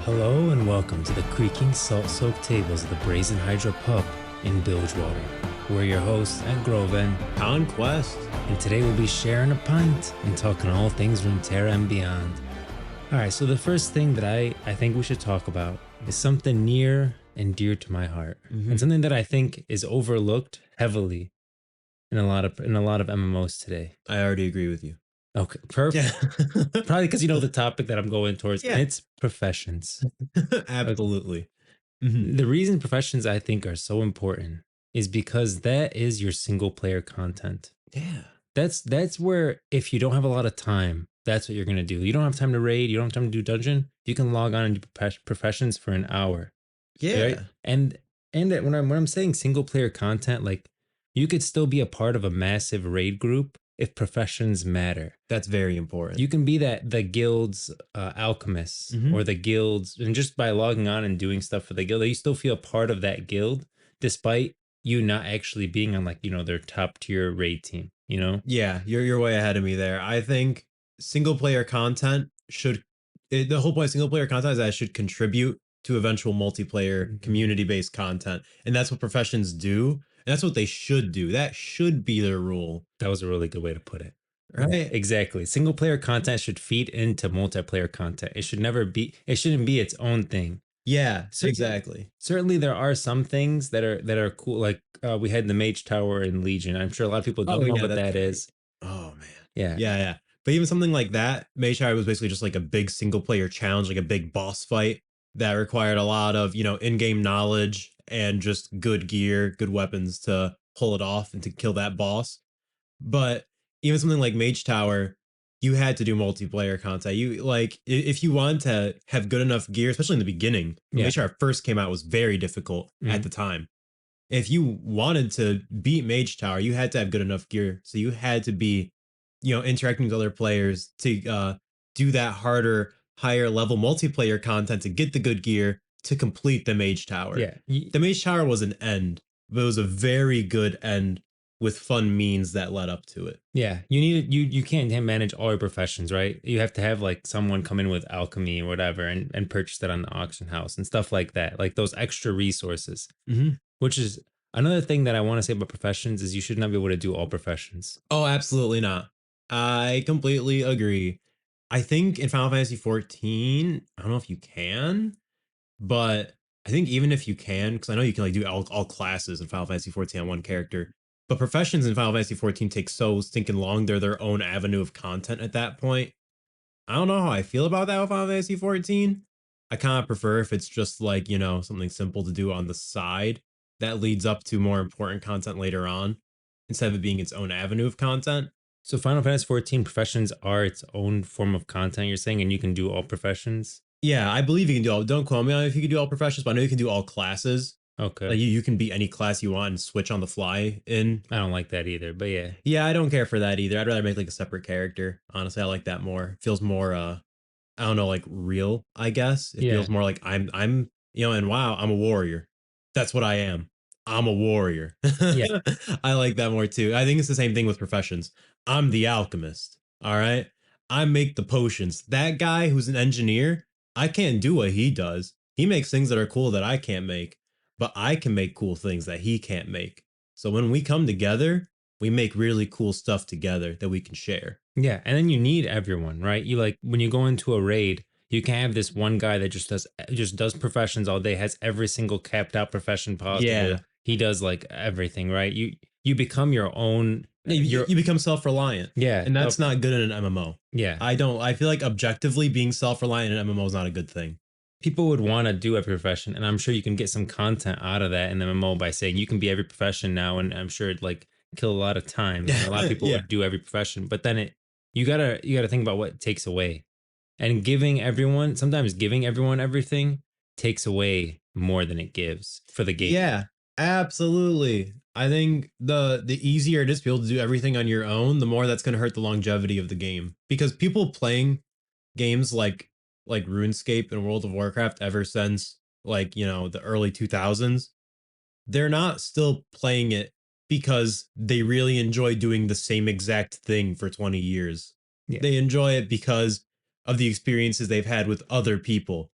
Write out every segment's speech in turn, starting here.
Hello and welcome to the creaking salt-soaked tables of the Brazen Hydra Pub in Bilgewater. We're your hosts at Groven, Conquest. and today we'll be sharing a pint and talking all things Runeterra and beyond. Alright, so the first thing that I think we should talk about is something near and dear to my heart. And something that I think is overlooked heavily in a lot of MMOs today. I already agree with you. Okay, perfect. Yeah. Probably because you know the topic that I'm going towards, Yeah. and it's professions. Absolutely. The reason professions I think are so important is because that is your single player content. Yeah. That's where if you don't have a lot of time, that's what you're gonna do. You don't have time to raid, you don't have time to do dungeon. You can log on and do professions for an hour, Yeah. right? And when I'm saying single player content, like you could still be a part of a massive raid group if professions matter. That's very important. You can be the guild's alchemists or the guilds, and just by logging on and doing stuff for the guild, you still feel part of that guild, despite you not actually being on their top tier raid team. Yeah, you're way ahead of me there. I think single player content the whole point of single player content is that it should contribute to eventual multiplayer community based content. And that's what professions do. And that's what they should do. That should be their rule. That was a really good way to put it. Right? Exactly. Single player content should feed into multiplayer content. It shouldn't be its own thing. Yeah, exactly. Certainly there are some things that are cool. Like we had the Mage Tower in Legion. I'm sure a lot of people don't know what that is. Oh man. Yeah. Yeah. But even something like that, Mage Tower was basically just like a big single player challenge, like a big boss fight that required a lot of, in-game knowledge and just good gear, good weapons to pull it off and to kill that boss. But even something like Mage Tower, you had to do multiplayer content. You like if you want to have good enough gear, especially in the beginning. Yeah. Mage Tower first came out was very difficult at the time. If you wanted to beat Mage Tower, you had to have good enough gear. So you had to be, interacting with other players to do that harder, higher level multiplayer content to get the good gear to complete the Mage Tower. Yeah. The Mage Tower was an end, but it was a very good end with fun means that led up to it. Yeah, you can't manage all your professions, right? You have to have like someone come in with alchemy or whatever and purchase that on the auction house and stuff like that, like those extra resources. Which is another thing that I want to say about professions is you should not be able to do all professions. Oh, absolutely not. I completely agree. I think in Final Fantasy 14, I don't know if you can, but I think even if you can, because I know you can like do all classes in Final Fantasy 14 on one character, but professions in Final Fantasy 14 take so stinking long. They're their own avenue of content at that point. I don't know how I feel about that with Final Fantasy 14. I kind of prefer if it's just like, something simple to do on the side that leads up to more important content later on instead of it being its own avenue of content. So Final Fantasy 14 professions are its own form of content, you're saying, and you can do all professions? Yeah, I believe you can do all. Don't quote me on if you can do all professions, but I know you can do all classes. Okay. Like you can be any class you want and switch on the fly in. I don't like that either, but yeah. Yeah, I don't care for that either. I'd rather make like a separate character. Honestly, I like that more. Feels more I don't know, like real, I guess. It feels more like I'm and wow, I'm a warrior. That's what I am. I'm a warrior. Yeah. I like that more too. I think it's the same thing with professions. I'm the alchemist. All right. I make the potions. That guy who's an engineer, I can't do what he does. He makes things that are cool that I can't make, but I can make cool things that he can't make. So when we come together, we make really cool stuff together that we can share. Yeah. And then you need everyone, right? You like when you go into a raid, you can have this one guy that just does professions all day, has every single capped out profession possible. Yeah. He does like everything, right? You become your own. You become self-reliant. Yeah. And that's not good in an MMO. Yeah. I feel like objectively being self-reliant in an MMO is not a good thing. People would want to do every profession, and I'm sure you can get some content out of that in the MMO by saying you can be every profession now, and I'm sure it'd like kill a lot of time. And a lot of people would do every profession, but then you gotta think about what it takes away. And sometimes giving everyone everything takes away more than it gives for the game. Yeah, absolutely. I think the easier it is to be able to do everything on your own, the more that's going to hurt the longevity of the game. Because people playing games like RuneScape and World of Warcraft ever since the early 2000s, they're not still playing it because they really enjoy doing the same exact thing for 20 years. Yeah. They enjoy it because of the experiences they've had with other people.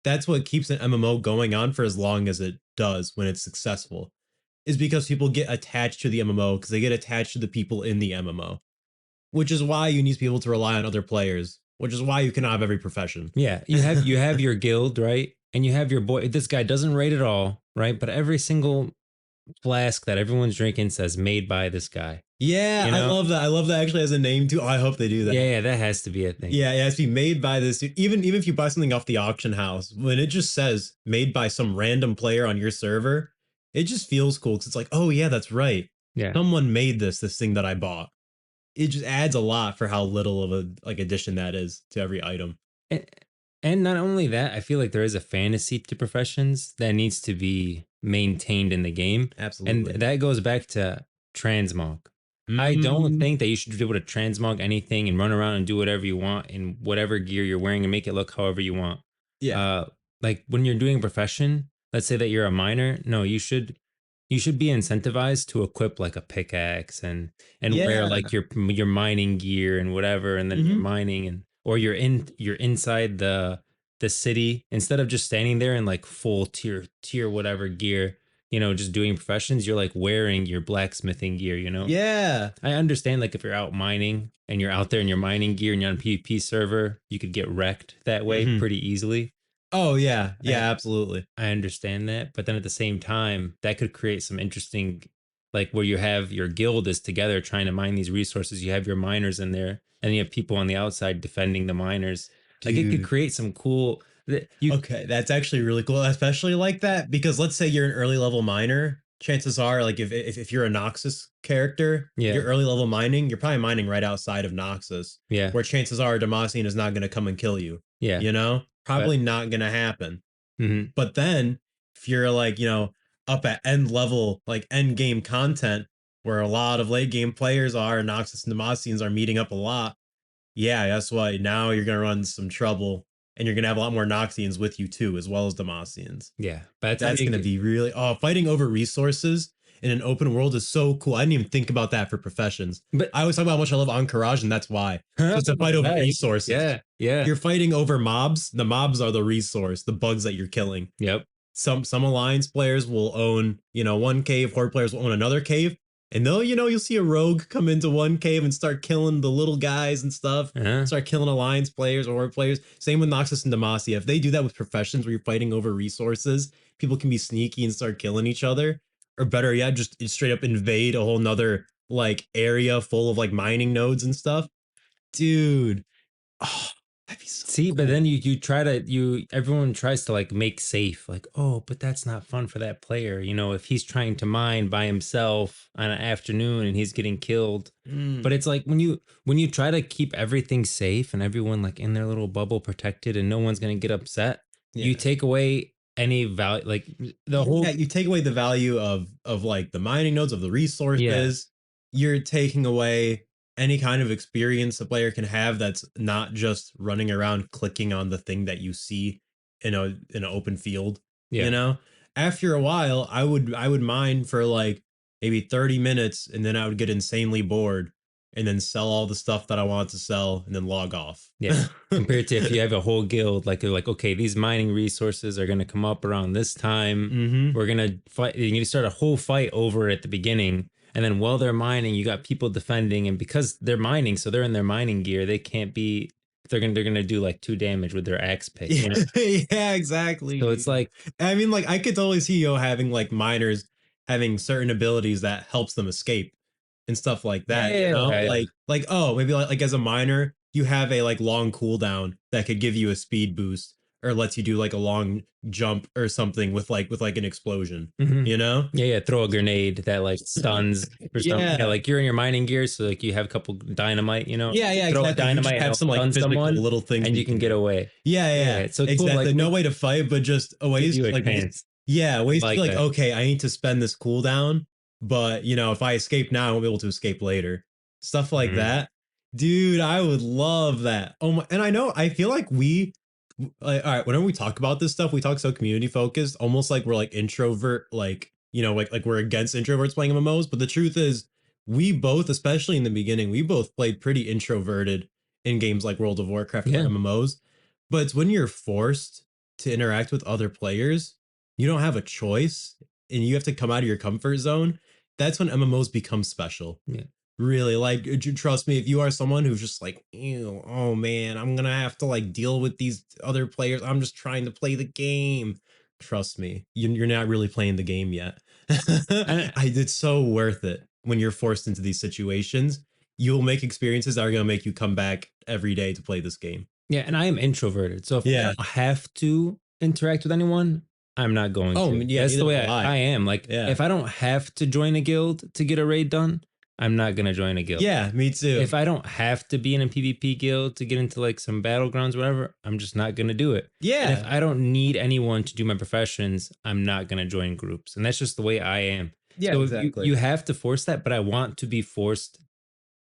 that's what keeps an MMO going on for as long as it does when it's successful, is because people get attached to the MMO because they get attached to the people in the MMO, which is why you need people to rely on other players, which is why you cannot have every profession. Yeah, you have your guild, right? And you have your boy. This guy doesn't rate at all, right? But every single flask that everyone's drinking says made by this guy. Yeah, You I know? love that. I love that actually as a name too. Oh, I hope they do Yeah, that. yeah, that has to be a thing. Yeah, it has to be made by this dude. Even if you buy something off the auction house, when it just says made by some random player on your server, it just feels cool because it's like, oh yeah, that's right. Yeah. Someone made this thing that I bought. It just adds a lot for how little of a like addition that is to every item. And, and not only that, I feel like there is a fantasy to professions that needs to be maintained in the game. And Absolutely. that goes back to transmog. I don't Mm, think that you should be able to transmog anything and run around and do whatever you want in whatever gear you're wearing and make it look however you want. yeah. Uh, like when you're doing a profession, let's say that you're a miner, no, you should be incentivized to equip like a pickaxe and wear Yeah. like your mining gear and whatever, and then you're Hmm. mining and or you're inside the city instead of just standing there in like full tier whatever gear, just doing professions. You're like wearing your blacksmithing gear. Yeah. I understand like if you're out mining and you're out there in your mining gear and you're on a PvP server, you could get wrecked that way Hmm. pretty easily. Oh yeah. Yeah, absolutely. I understand that, but then at the same time, that could create some interesting, like where you have your guild is together trying to mine these resources. You have your miners in there, and you have people on the outside defending the miners. Like it could Dude. create some cool. You Okay, that's actually really cool, especially like that because let's say you're an early level miner. Chances are, like if you're a Noxus character, yeah you're early level mining, you're probably mining right outside of Noxus, yeah where chances are Demacian is not going to come and kill you. yeah, You know, but probably not going to happen. mhm, But then if you're like up at end level, like end game content, where a lot of late game players are, Noxus and Demacians are meeting up a lot, yeah, guess what? Now you're gonna run some trouble, and you're gonna have a lot more Noxians with you too, as well as Demacians. yeah. By the time That's you gonna get, be really fighting over resources in an open world is so cool. I didn't even think about that for professions. but I always talk about how much I love Encourage, and that's why. Just to fight over right, resources. yeah, yeah, You're fighting over mobs. The mobs are the resource, the bugs that you're killing. yep, Some alliance players will own, one cave, horde players will own another cave. And though, you'll see a rogue come into one cave and start killing the little guys and stuff, uh-huh. start killing alliance players or horde players. Same with Noxus and Demacia. If they do that with professions where you're fighting over resources, people can be sneaky and start killing each other. Or better yet, just straight up invade a whole nother like area full of like mining nodes and stuff. Dude. Oh, that'd be so See, but then cool. you try to you everyone tries to like make safe, like, oh, but that's not fun for that player. If he's trying to mine by himself on an afternoon and he's getting killed. But Mm, it's like when you try to keep everything safe and everyone like in their little bubble protected and no one's gonna get upset, you yeah. take away any value, like the Yeah, whole you take away the value of like the mining nodes of the yeah, resources. You're taking away any kind of experience a player can have that's not just running around clicking on the thing that you see in an open field. You yeah. know, after a while, I would mine for like maybe 30 minutes, and then I would get insanely bored, and then sell all the stuff that I wanted to sell, and then log off. Yeah. Compared to if you have a whole guild, like they're like, okay, these mining resources are gonna come up around this time. Hmm. We're gonna fight. You need to start a whole fight over at the beginning, and then while they're mining, you got people defending, and because they're mining, so they're in their mining gear, they can't be. They're gonna do like 2 damage with their axe pick. Yeah, yeah, exactly, So it's dude. like, I mean, like, I could totally see having like miners having certain abilities that helps them escape and stuff like yeah, that. yeah, yeah, yeah. Like oh, maybe like as a miner, you have a like long cooldown that could give you a speed boost or lets you do like a long jump or something with like an explosion. Mhm. You know? Yeah, yeah. Throw a grenade that like stuns for some. Yeah, Yeah. like you're in your mining gear, so like you have a couple dynamite. Yeah, yeah, Throw a exactly. You just dynamite and have it'll some like stun physical someone, little things and that you you can can get do. away. Yeah, yeah, Yeah, yeah. it's so cool. Exactly. Like No way to fight, but just a give ways you a like chance. yeah, I ways to be like like, that. okay, I need to spend this cooldown, but if I escape now, I won't be able to escape later. Stuff like Mhm. that. Dude, I would love that. Oh my, and I feel like like, all right, whenever we talk about this stuff, we talk so community focused, almost like we're like introvert, like we're against introverts playing MMOs. But the truth is, we both, especially in the beginning, we both played pretty introverted in games like World of Warcraft or Yeah. MMOs. But it's when you're forced to interact with other players, you don't have a choice and you have to come out of your comfort zone. That's when MMOs become special. Yeah. Really, like, trust me, if you are someone who's just like, ew, oh man, I'm gonna have to like deal with these other players. I'm just trying to play the game. Trust me, you're not really playing the game yet. And It's so worth it when you're forced into these situations. You'll make experiences that are gonna make you come back every day to play this game. yeah, and I am introverted. So if I Yeah. don't have to interact with anyone, I'm not going Oh, to. yeah. That's Neither the way will I. I am. Like Yeah. if I don't have to join a guild to get a raid done, I'm not gonna join a guild. Yeah. Me If too. I don't have to be in a PvP guild to get into like some battlegrounds, whatever, I'm just not gonna do it. And if Yeah. I don't need anyone to do my professions, I'm not gonna join groups. And that's just the way I am. Yeah. So you Exactly. you have to force that, but I want to be forced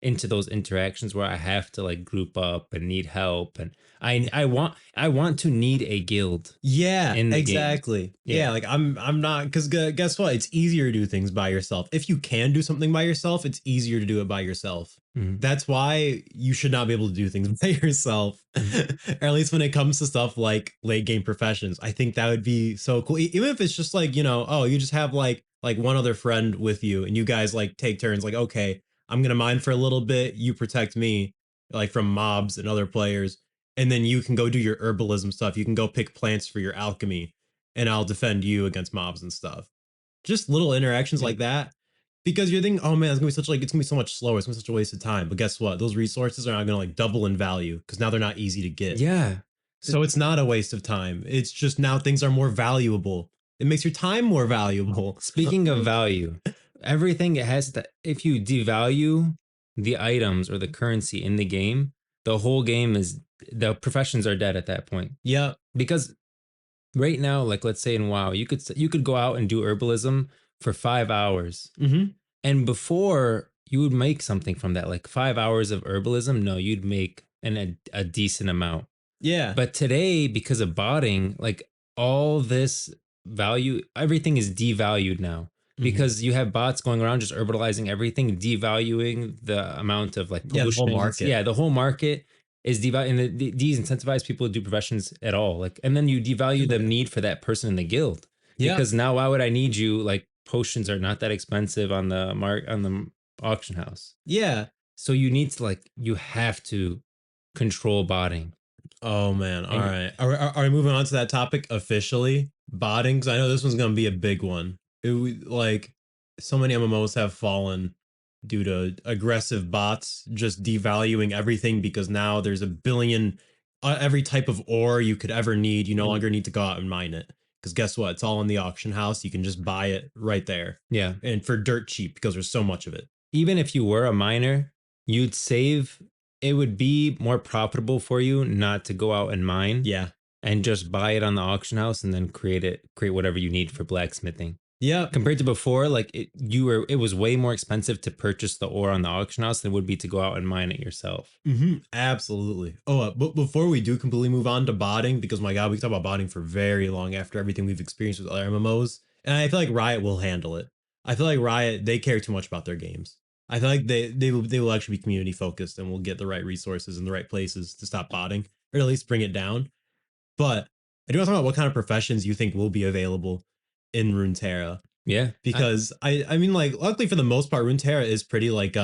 into those interactions where I have to like group up and need help. And I want to need a guild Yeah, in the game. exactly. Yeah. Yeah, like I'm not because guess what? It's easier to do things by yourself. If you can do something by yourself, it's easier to do it by yourself. Mhm. That's why you should not be able to do things by yourself. Mhm. Or at least when it comes to stuff like late game professions. I think that would be so cool. Even if it's just like, oh, you just have like one other friend with you and you guys like take turns like, okay, I'm gonna mine for a little bit, you protect me like from mobs and other players and then you can go do your herbalism stuff. You can go pick plants for your alchemy, and I'll defend you against mobs and stuff. Just little interactions Yeah. like that. Because you're thinking, oh man, it's gonna be such like it's gonna be so much slower. It's gonna be such a waste of time. But guess what? Those resources are not gonna like double in value because now they're not easy to get. Yeah. So it's not a waste of time. It's just now things are more valuable. It makes your time more valuable. Speaking of value, everything it has to, if you devalue the items or the currency in the game, the whole game is, the professions are dead at that point. Yeah. Because right now, like let's say in WoW, you could go out and do herbalism for 5 hours. Mm-hmm. And before you would make something from that, like 5 hours of herbalism, no, you'd make a decent amount. Yeah. But today, because of botting, like all this value, everything is devalued now Mm-hmm. because you have bots going around just herbalizing everything, devaluing the amount of like Yeah, the whole potions. market. Yeah, the whole market is devalued, and de-incentivize people to do professions at all. Like, and then you devalue the need for that person in the guild Yeah. because now why would I need you? Like, potions are not that expensive on the auction house, Yeah. so you need to like you have to control botting. Oh man! All And right, are we moving on to that topic officially? Botting, 'cause I know this one's gonna be a big one. Like so many MMOs have fallen due to aggressive bots just devaluing everything because now there's a billion every type of ore you could ever need. You no longer need to go out and mine it because guess what? It's all in the auction house. You can just buy it right there yeah, and for dirt cheap because there's so much of it. even if you were a miner, you'd save. It would be more profitable for you not to go out and mine Yeah. and just buy it on the auction house and then create whatever you need for blacksmithing. Yep. Compared to before, like it was way more expensive to purchase the ore on the auction house than it would be to go out and mine it yourself. Absolutely. Oh, but before we do completely move on to botting, because my God, we can talk about botting for very long after everything we've experienced with other MMOs, and I feel like Riot will handle it. I feel like Riot they care too much about their games. I feel like they will actually be community focused and will get the right resources in the right places to stop botting or at least bring it down. But I do want to talk about what kind of professions you think will be available in Runeterra Yeah, because I mean like luckily for the most part Runeterra is pretty like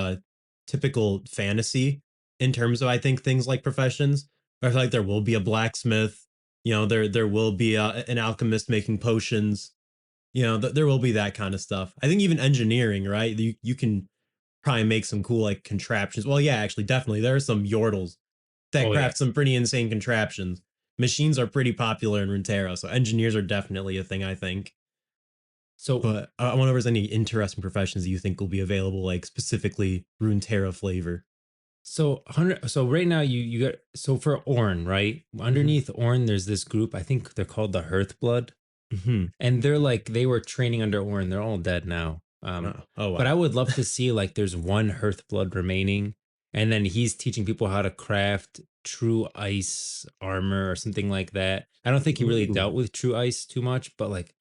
typical fantasy in terms of I think things like professions. I feel like there will be a blacksmith, there will be an alchemist making potions, there will be that kind of stuff. I think even engineering, right? You can probably make some cool like contraptions. Well, yeah, actually, definitely there are some yordles that oh yeah. craft some pretty insane contraptions. Machines are pretty popular in Runeterra, so engineers are definitely a thing I think. So But I wonder if there's any interesting professions that you think will be available, like specifically Runeterra flavor. so right now you got, so for Ornn, right? Hmm. Underneath Ornn, there's this group. I think they're called the Hearthblood, Hmm. and they were training under Ornn. They're all dead now. Oh But I wow. would love to see like there's one Hearthblood remaining, and then he's teaching people how to craft true ice armor or something like that. I don't think he really Ooh. dealt with true ice too much, but like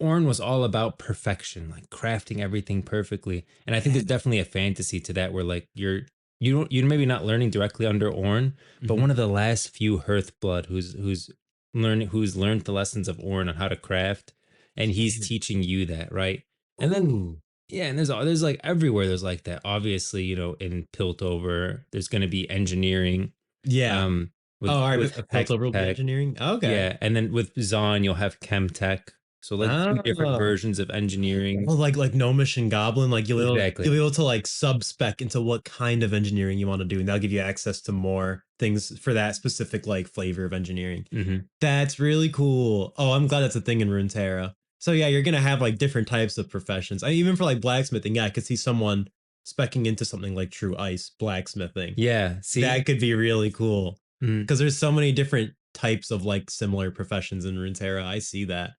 Ornn was all about perfection, like crafting everything perfectly. And I think there's definitely a fantasy to that where like you're maybe not learning directly under Ornn, but Mhm. one of the last few Hearthblood who's who's learned the lessons of Orin on how to craft, and he's Damn. teaching you that, right? And then Ooh. yeah, and there's like everywhere there's like that. Obviously, in Piltover, there's going to be engineering, Yeah. Oh, with all right. But tech Piltover will be tech. engineering. Okay. Yeah, and then with Zon, you'll have chem tech. So like two different Oh. versions of engineering. Well, like Gnomish and Goblin, like Exactly. you'll be able to like sub spec into what kind of engineering you want to do, and that'll give you access to more things for that specific like flavor of engineering. Hmm. That's really cool. Oh, I'm glad that's a thing in Runeterra. So yeah, you're gonna have like different types of professions. Even for like blacksmithing, yeah, I could see someone specking into something like true ice blacksmithing. Yeah. See. That could be really cool Mhm. because there's so many different types of like similar professions in Runeterra. I see that.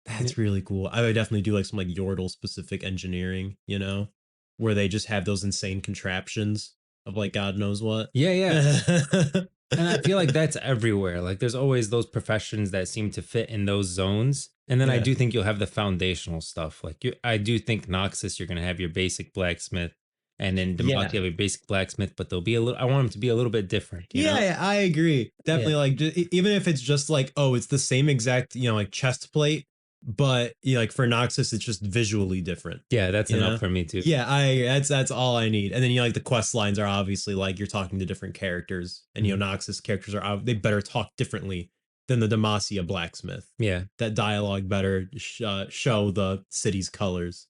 Yeah. That's really cool. I would definitely do like some like Yordle specific engineering, where they just have those insane contraptions of like God knows what. Yeah. Yeah. And I feel like that's everywhere. Like there's always those professions that seem to fit in those zones. And then I Yeah. do think you'll have the foundational stuff. Like I do think Noxus, you're gonna have your basic blacksmith, and then Demacia, Yeah. you have a basic blacksmith, but they'll be a little. I want them to be a little bit different. Yeah, yeah, I agree. Yeah. Definitely like even if it's just like, oh, it's the same exact, like chest plate, but like for Noxus it's just visually different. Yeah, that's You enough know? for me too. Yeah, I that's all I need. And then like the quest lines are obviously like you're talking to different characters, and Mhm. Noxus characters they better talk differently than the Demacia blacksmith. Yeah. That dialogue better show the city's colors.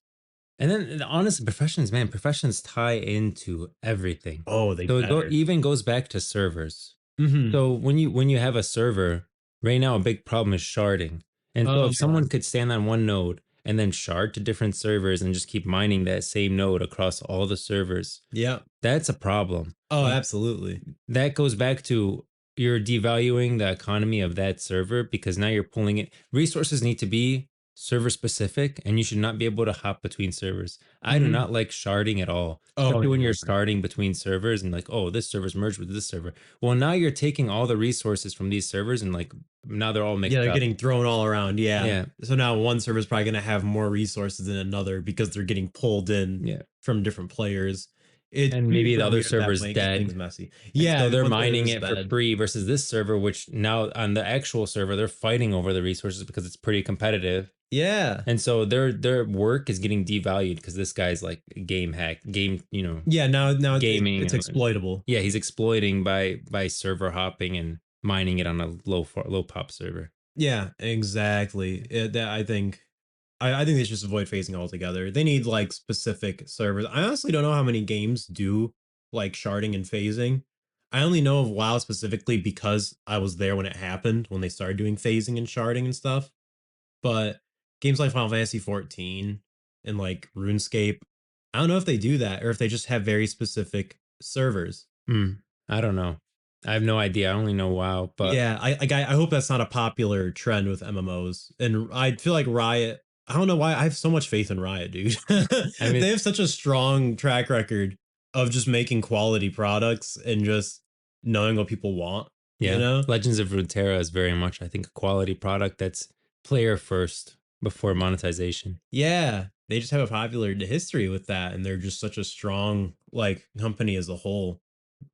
And then honestly, professions, man, professions tie into everything. Oh, they So better. even goes back to servers. Mm-hmm. So when you have a server, right now a big problem is sharding. And so Oh if god. someone could stand on one node and then shard to different servers and just keep mining that same node across all the servers, Yeah. that's a problem. Oh, Like absolutely. that goes back to you're devaluing the economy of that server because now you're pulling it. Resources need to be server specific and you should not be able to hop between servers. I do Mm-hmm. not like sharding at all, Oh, especially when you're never. starting between servers and like, oh, this server's merged with this server. Well, now you're taking all the resources from these servers and like now they're all Yeah, mixed they're up. getting thrown all around. Yeah. Yeah. So now one server is probably going to have more resources than another because they're getting pulled in Yeah. from different players. It's And maybe the super other weird. That server's makes things dead. messy. And Yeah, so they're one mining server's it for dead. free versus this server, which now on the actual server, they're fighting over the resources because it's pretty competitive. Yeah. And so their work is getting devalued because this guy's like game hack, Yeah, now gaming, it's exploitable. yeah, he's exploiting by server hopping and mining it on a low pop server. Yeah, exactly. I think I think they should just avoid phasing altogether. They need like specific servers. I honestly don't know how many games do like sharding and phasing. I only know of WoW specifically because I was there when it happened, when they started doing phasing and sharding and stuff. But games like Final Fantasy 14 and like RuneScape, I don't know if they do that or if they just have very specific servers. Hmm. I don't know. I have no idea. I only know WoW, but Yeah, I hope that's not a popular trend with MMOs. And I feel like Riot, I don't know why I have so much faith in Riot, dude. I mean, They have such a strong track record of just making quality products and just knowing what people want, you yeah, know? Legends of Runeterra is very much, I think, a quality product that's player first before monetization. Yeah, they just have a popular history with that and they're just such a strong like company as a whole.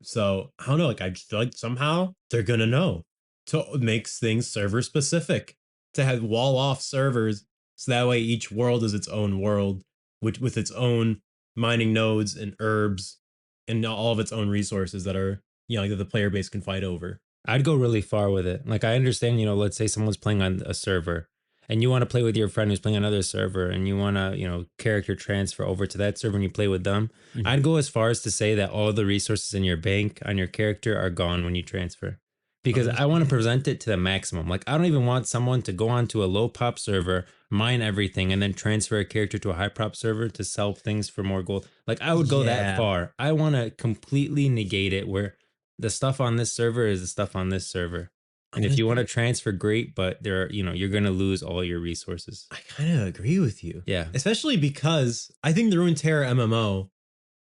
So I don't know, like I just feel like somehow they're gonna know to make things server specific, to have wall off servers, so that way each world is its own world, which with its own mining nodes and herbs and all of its own resources that are like that the player base can fight over. I'd go really far with it. Like I understand, let's say someone's playing on a server and you want to play with your friend who's playing on another server and you want to, character transfer over to that server and you play with them. I'd Mhm. go as far as to say that all the resources in your bank on your character are gone when you transfer. Oh, Because that's I want to fair. present it to the maximum. Like I don't even want someone to go onto a low pop server, mine everything, and then transfer a character to a high pop server to sell things for more gold. Like I would go that Yeah, far. I want to completely negate it where the stuff on this server is the stuff on this server. And if you want to honestly, transfer, great, but you're going to lose all your resources. I kind of agree with you, Yeah. especially because I think the Runeterra MMO,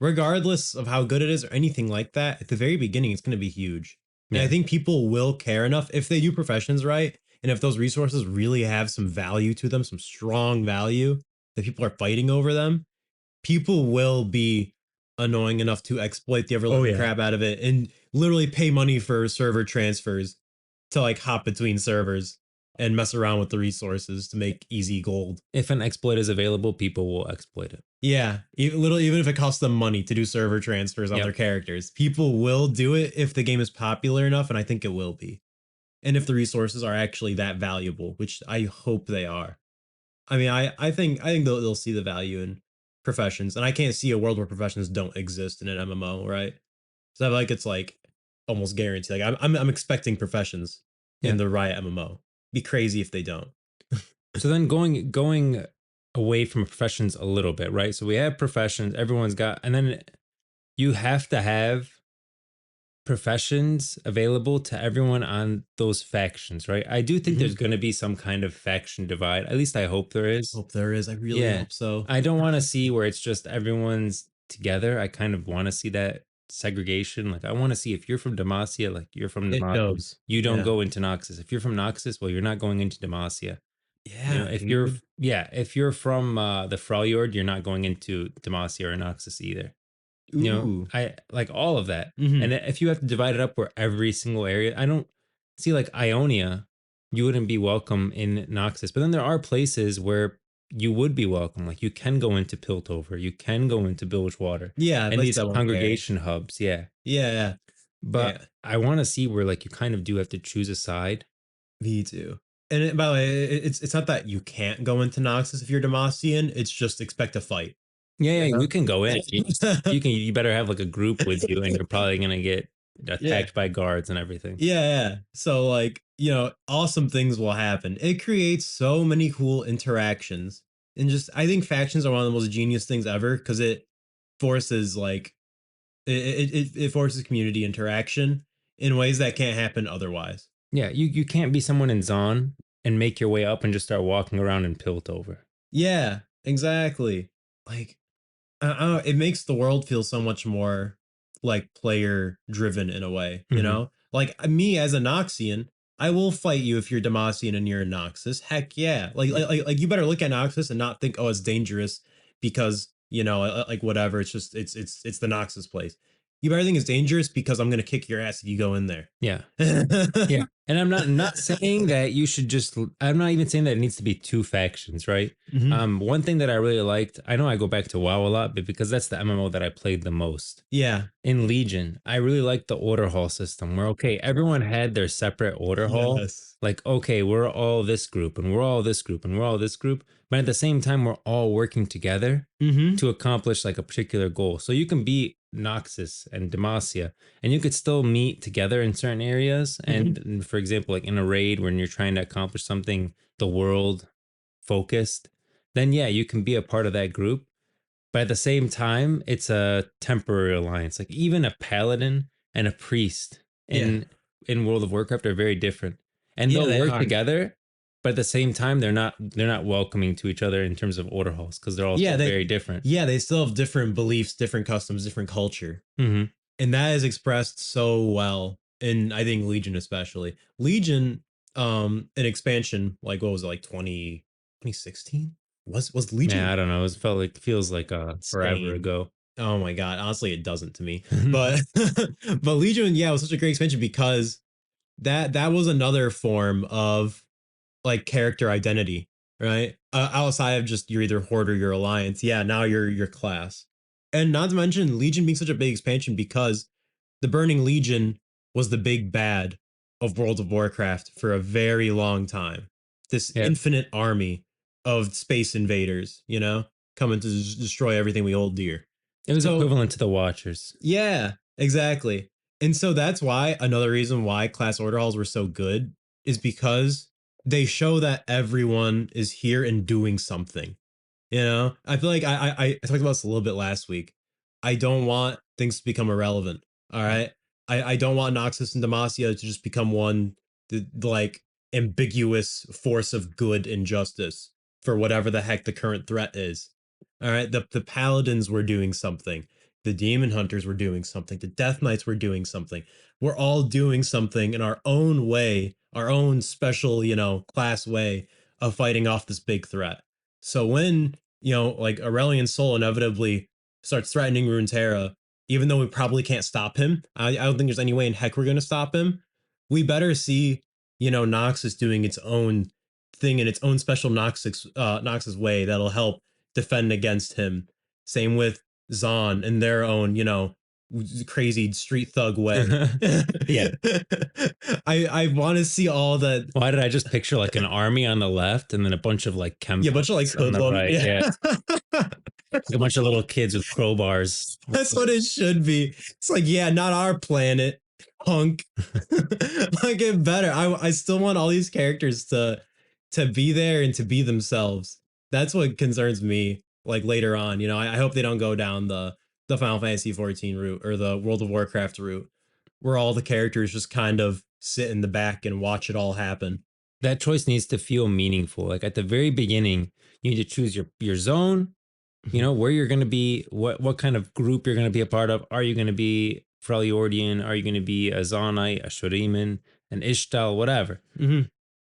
regardless of how good it is or anything like that, at the very beginning, it's going to be huge. And I Yeah. think people will care enough if they do professions right. And if those resources really have some value to them, some strong value that people are fighting over them, people will be annoying enough to exploit the ever Oh living yeah. crap out of it and literally pay money for server transfers to like hop between servers and mess around with the resources to make easy gold. If an exploit is available, people will exploit it. Yeah, even if it costs them money to do server transfers on their Yep. characters, people will do it if the game is popular enough, and I think it will be. And if the resources are actually that valuable, which I hope they are. I mean, I think they'll see the value in professions, and I can't see a world where professions don't exist in an MMO, right? So I feel like it's like almost guaranteed. Like I'm expecting professions in Yeah. the Riot MMO. Be crazy if they don't. So then going away from professions a little bit, right? So we have professions, everyone's got, and then you have to have professions available to everyone on those factions, right? I do think Mhm. there's going to be some kind of faction divide. At least I hope there is. Hope there is. I really Yeah. hope so. I don't want to see where it's just everyone's together. I kind of want to see that segregation. Like I want to see if you're from Demacia, like you're from It Demacia, shows. you don't Yeah. go into Noxus. If you're from Noxus, well, you're not going into Demacia. You know, Yeah, if you're dude. yeah, if you're from the Freljord, you're not going into Demacia or Noxus either. You know, Ooh. I like all of that. And Mhm. if you have to divide it up where every single area, I don't see like Ionia, you wouldn't be welcome in Noxus. But then there are places where you would be welcome. Like you can go into Piltover, you can go into Bilgewater, Yeah, at and least these I won't care. congregation hubs. Yeah. Yeah, But yeah. I want to see where like you kind of do have to choose a side. Me too. And by the way, it's not that you can't go into Noxus if you're Demacian. It's just expect a fight. Yeah, yeah, You you know? can go in. You better have like a group with you, and you're probably gonna get Yeah. attacked by guards and everything. Yeah, yeah. So like, awesome things will happen. It creates so many cool interactions. And just I think factions are one of the most genius things ever because it forces like it forces community interaction in ways that can't happen otherwise. Yeah, you can't be someone in Zon and make your way up and just start walking around in Piltover. Yeah, exactly. Like I don't know, it makes the world feel so much more like player driven in a way, you Hmm. know? Like me as a Noxian, I will fight you if you're Demacian and you're a Noxus. Heck yeah. Like, Yeah, you better look at Noxus and not think, oh, it's dangerous because, like whatever, it's just it's the Noxus place. You better think it's dangerous because I'm gonna kick your ass if you go in there. yeah, yeah. And I'm not saying that you should just. I'm not even saying that it needs to be two factions, right? Mhm. One thing that I really liked. I know I go back to WoW a lot, but because that's the MMO that I played the most. Yeah. In Legion, I really liked the order hall system where okay, everyone had their separate order hall. Yes. Like, okay, we're all this group and we're all this group and we're all this group, but at the same time, we're all working together Mm-hmm. to accomplish like a particular goal. So you can be Noxus and Demacia, and you could still meet together in certain areas. Mm-hmm. And for example, like in a raid when you're trying to accomplish something, the world focused, then yeah, you can be a part of that group, but at the same time, it's a temporary alliance. Like even a paladin and a priest Yeah. in World of Warcraft are very different. And Yeah, they'll they work are. together, but at the same time they're not welcoming to each other in terms of order halls because they're Yeah, also very different. they still have different beliefs, different customs, different culture. Hmm. And that is expressed so well in I think Legion especially. Legion, an expansion, like what was it, like 2016? Was Yeah, Legion I don't know. It felt like feels like forever insane? ago. Oh my god, honestly it doesn't to me. But but Legion, yeah, was such a great expansion because that was another form of like character identity, right? Outside of just you're either horde or your alliance. Yeah, now you're your class. And not to mention Legion being such a big expansion because the Burning Legion was the big bad of World of Warcraft for a very long time. This Yeah, infinite army of space invaders, coming to destroy everything we hold dear. it was So equivalent to the Watchers. yeah, exactly. And so that's why another reason why class order halls were so good is because they show that everyone is here and doing something. I feel like I talked about this a little bit last week. I don't want things to become irrelevant. All right. I don't want Noxus and Demacia to just become one like ambiguous force of good and justice for whatever the heck the current threat is. All right. The paladins were doing something. The demon hunters were doing something. The death knights were doing something. We're all doing something in our own way, our own special, class way of fighting off this big threat. So when, like Aurelian Soul inevitably starts threatening Runeterra, even though we probably can't stop him, I don't think there's any way in heck we're going to stop him. We better see Nox is doing its own thing in its own special Noxus way that'll help defend against him. Same with Zon in their own, crazy street thug way. Yeah. I want to see all that. Why did I just picture like an army on the left and then a bunch of like Yeah, a bunch of like chempunks on the hoodlum. right? Yeah. Yeah. Like a bunch of little kids with crowbars. That's what it should be. It's like, yeah, not our planet, punk. Like it better. I still want all these characters to be there and to be themselves. That's what concerns me. Like later on, I hope they don't go down the Final Fantasy 14 route or the World of Warcraft route, where all the characters just kind of sit in the back and watch it all happen. That choice needs to feel meaningful. Like at the very beginning, you need to choose your zone, where you're going to be, what kind of group you're going to be a part of. Are you going to be Freljordian? Are you going to be a Zonite, a Shuriman, an Ishtal, whatever? Mm-hmm.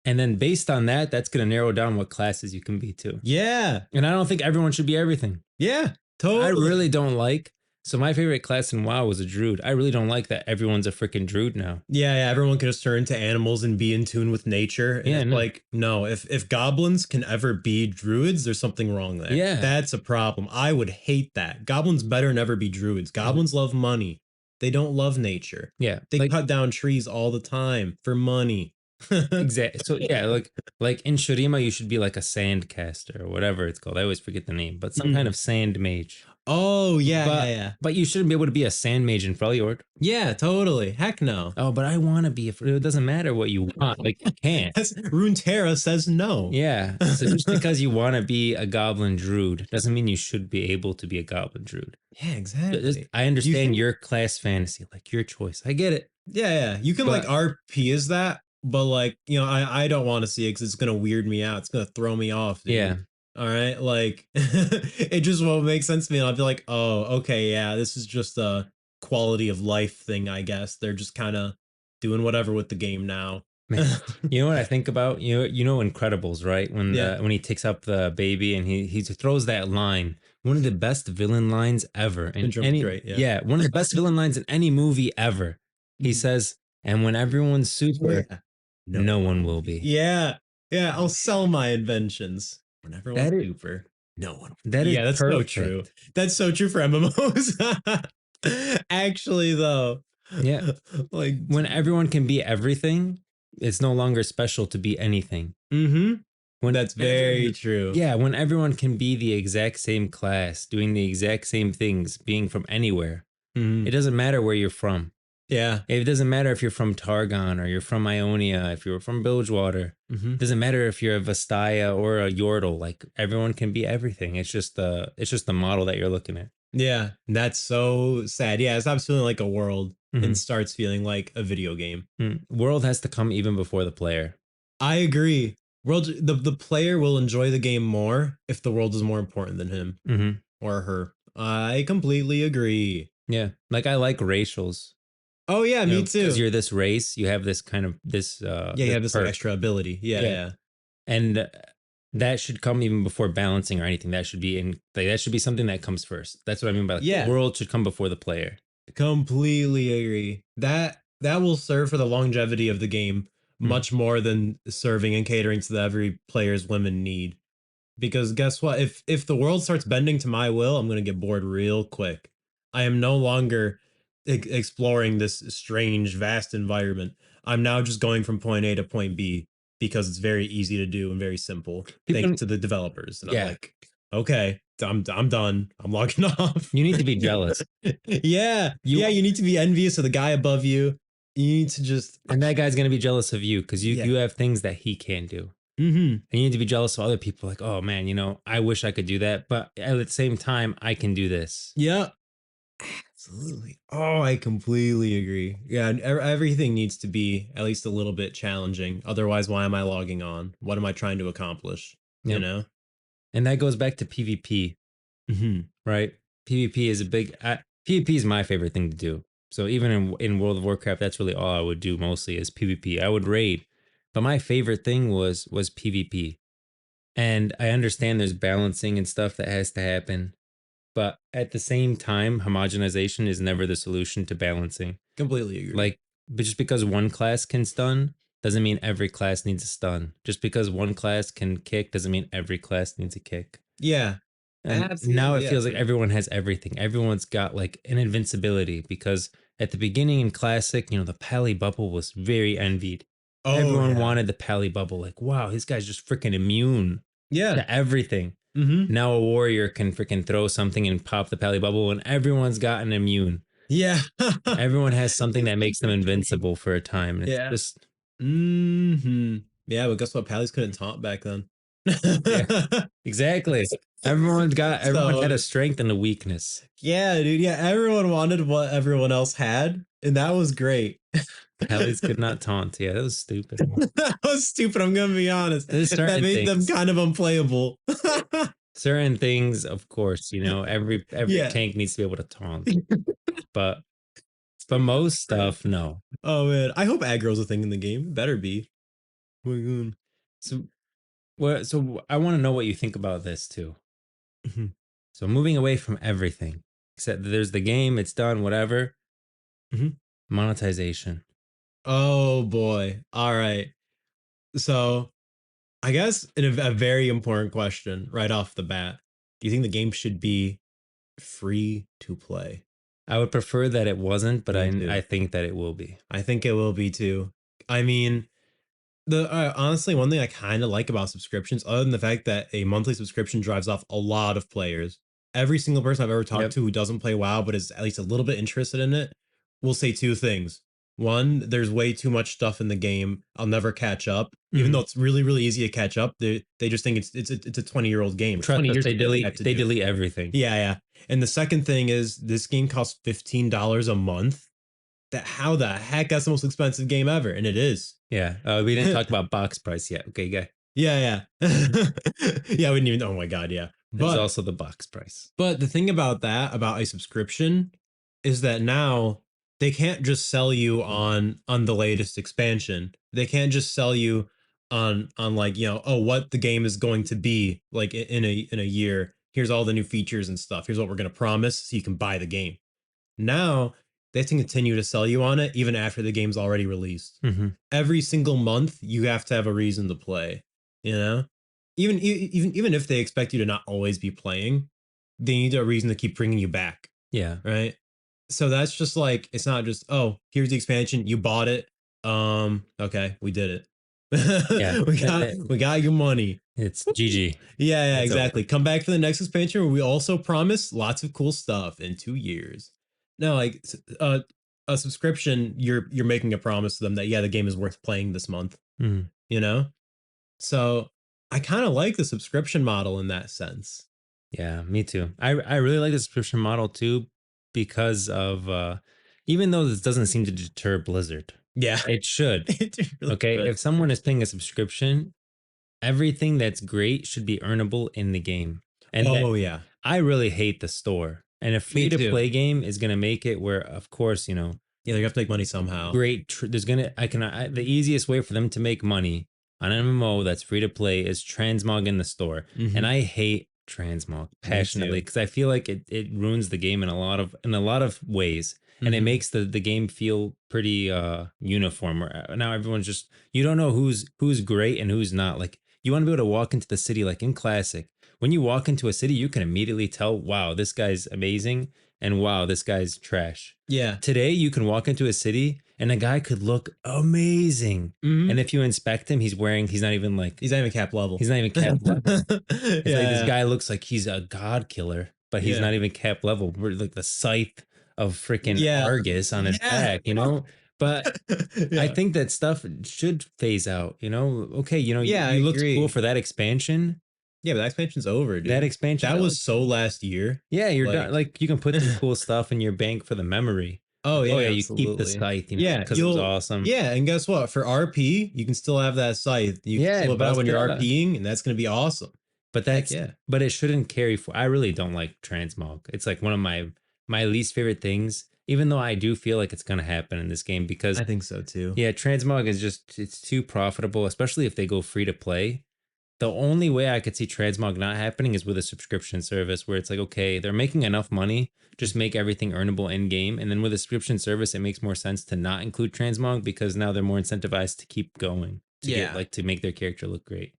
And then based on that, that's going to narrow down what classes you can be too. Yeah. And I don't think everyone should be everything. Yeah. Totally. I really don't like. So my favorite class in WoW was a druid. I really don't like that everyone's a freaking druid now. Yeah, everyone can just turn into animals and be in tune with nature. And it's no. like, no, if goblins can ever be druids, there's something wrong there. Yeah. That's a problem. I would hate that. Goblins better never be druids. Goblins love money. They don't love nature. Yeah. They cut down trees all the time for money. Exactly. So yeah, like in Shurima, you should be like a sand caster or whatever it's called. I always forget the name, but some kind of sand mage. Oh yeah, But, yeah. But you shouldn't be able to be a sand mage in Freljord. Yeah, totally. Heck no. Oh, but I want to be. It doesn't matter what you want. Like you can't. Runeterra says no. Yeah. So just because you want to be a goblin druid doesn't mean you should be able to be a goblin druid. Yeah, exactly. I understand your class fantasy, like your choice. I get it. Yeah. You can like RP as that, but like, I don't want to see it because it's gonna weird me out. It's gonna throw me off, dude. Yeah. All right. Like it just won't make sense to me. And I'll be like, oh, okay, yeah, this is just a quality of life thing, I guess. They're just kind of doing whatever with the game now. Man, you know what I think about? You know Incredibles, right? When he takes up the baby and he throws that line, one of the best villain lines ever. In any, great, one of the best villain lines in any movie ever. He says, "And when everyone's super, no one will be." Yeah. I'll sell my inventions when everyone's super. No one. That is that's perfect. so true. That's so true for MMOs. Actually, though. Yeah. Like when everyone can be everything, it's no longer special to be anything. Mm-hmm. That's very true. Yeah, when everyone can be the exact same class, doing the exact same things, being from anywhere. It doesn't matter where you're from. Yeah. It doesn't matter if you're from Targon or you're from Ionia, if you're from Bilgewater. It doesn't matter if you're a Vastaya or a Yordle. Like everyone can be everything. It's just the model that you're looking at. Yeah. That's so sad. Yeah, it stops feeling like a world and starts feeling like a video game. World has to come even before the player. I agree. World the player will enjoy the game more if the world is more important than him or her. I completely agree. Yeah. Like I like racials. Oh yeah, me too. Because you're this race, you have this kind of this you have this like, extra ability. Yeah. And that should come even before balancing or anything. That should be that should be something that comes first. That's what I mean by the world should come before the player. Completely agree. That will serve for the longevity of the game much more than serving and catering to every player's women need. Because guess what? If the world starts bending to my will, I'm going to get bored real quick. I am no longer exploring this strange, vast environment. I'm now just going from point A to point B because it's very easy to do and very simple. Thanks to the developers. And I'm like, okay, I'm done. I'm logging off. You need to be jealous. You need to be envious of the guy above you. You need to just, and that guy's gonna be jealous of you because you have things that he can't do. And you need to be jealous of other people. Like, oh man, I wish I could do that, but at the same time, I can do this. Yeah, absolutely. Oh, I completely agree. Yeah, everything needs to be at least a little bit challenging. Otherwise, why am I logging on? What am I trying to accomplish? You know. And that goes back to PvP, right? PvP is PvP is my favorite thing to do. So even in World of Warcraft, that's really all I would do mostly is PvP. I would raid, but my favorite thing was PvP. And I understand there's balancing and stuff that has to happen, but at the same time, homogenization is never the solution to balancing. Completely agree. Like, but just because one class can stun doesn't mean every class needs a stun. Just because one class can kick doesn't mean every class needs a kick. Yeah. And now it Absolutely. Yeah. feels like everyone has everything. Everyone's got like an invincibility because at the beginning in Classic, the Pally bubble was very envied. Oh Everyone yeah. wanted the Pally bubble. Like, wow, this guy's just freaking immune Yeah. to everything. Mm-hmm. Now a warrior can freaking throw something and pop the Pally bubble, and everyone's gotten immune. Yeah. Everyone has something that makes them invincible for a time. And it's Yeah. just, Hmm. Yeah, but guess what? Pallies couldn't taunt back then. yeah, exactly. Everyone So had a strength and a weakness. yeah, dude. Yeah, everyone wanted what everyone else had, and that was great. Pallies could not taunt. Yeah, that was stupid. That was stupid. I'm gonna be honest. There's That certain made them things. kind of unplayable. Certain things, of course, every Yeah. tank needs to be able to taunt, but for most stuff, no. Oh man, I hope aggro's a thing in the game. It better be. Oh my god. So, so I want to know what you think about this too. Mhm, So, moving away from everything, except that there's the game, it's done, whatever. mhm. Monetization. Oh boy. All right. So I guess a very important question right off the bat. Do you think the game should be free to play? I would prefer that it wasn't, but Me I too. think that it will be. I think it will be too. I mean, the honestly, one thing I kind of like about subscriptions, other than the fact that a monthly subscription drives off a lot of players, every single person I've ever talked Yep. to who doesn't play WoW but is at least a little bit interested in it will say two things. One, there's way too much stuff in the game. I'll never catch up. Even though Mhm. it's really, really easy to catch up, they just think it's a 20-year-old game. Trust 20 us, years they ago, what do you have delete to they do? delete everything. Yeah, yeah. And the second thing is this game costs $15 a month. That how the heck that's the most expensive game ever, and it is. Yeah. We didn't talk about box price yet. Okay, yeah. Yeah, yeah. Yeah, I wouldn't even oh my god, yeah. There's But also the box price. the thing about that, about a subscription, is that now they can't just sell you on the latest expansion. They can't just sell you on like, oh, what the game is going to be like in a year. Here's all the new features and stuff. Here's what we're gonna promise so you can buy the game. Now they have to continue to sell you on it even after the game's already released. Hmm. Every single month, you have to have a reason to play. You know, even if they expect you to not always be playing, they need a reason to keep bringing you back, Yeah. right? So that's just like it's not just oh here's the expansion you bought it okay we did Yeah. it we got your money. It's GG. Yeah, It's over. exactly. Come back for the next expansion where we also promise lots of cool stuff in 2 years. No, like a subscription, you're making a promise to them that yeah, the game is worth playing this month. Mhm. You know, so I kind of like the subscription model in that sense. Yeah, me too. I really like the subscription model too because of even though this doesn't seem to deter Blizzard, Yeah, it should. it really Okay, good. if someone is paying a subscription, everything that's great should be earnable in the game. And that Oh yeah, I really hate the store. And a me free to too. play game is going to make it where of course, Yeah, you have to make money somehow. there's going to the easiest way for them to make money on an MMO that's free to play is transmog in the store. And Hmm. I hate transmog Me passionately too. because I feel like it ruins the game in a lot of ways. And it Hmm. makes the game feel pretty uniform where now everyone's just you don't know who's great and who's not. Like you want to be able to walk into the city like in classic. When you walk into a city, you can immediately tell, wow, this guy's amazing and wow, this guy's trash. Yeah. Today, you can walk into a city and a guy could look amazing. Hmm. And if you inspect him, he's not even like, He's not even cap level. he's not even cap level. It's like this Yeah, guy looks like he's a god killer, but he's yeah, not even cap level. We're like the scythe of freaking yeah, Argus on his yeah, back. But I yeah. think that stuff should phase out. Okay, Yeah, I you looked cool agree. for that expansion. Yeah, but that expansion's over, That dude. expansion, That that was was so last year. yeah, you're done. Like, Like you can put some cool stuff in your bank for the memory. oh Like, oh yeah, yeah, you keep the absolutely. scythe, Yeah, because it was awesome. yeah, and guess what? For RP, you can still have that scythe. You can Yeah, still whip it out when bust you're it out. RPing, and that's gonna be awesome. But Heck that's yeah. but it shouldn't carry for I really don't like transmog. It's like one of my least favorite things, even though I do feel like it's gonna happen in this game because I think so too. yeah, transmog is just it's too profitable, especially if they go free to play. The only way I could see transmog not happening is with a subscription service where it's like, okay, they're making enough money, just make everything earnable in game. And then with a subscription service, it makes more sense to not include transmog because now they're more incentivized to keep going, to get Yeah. like to make their character look great.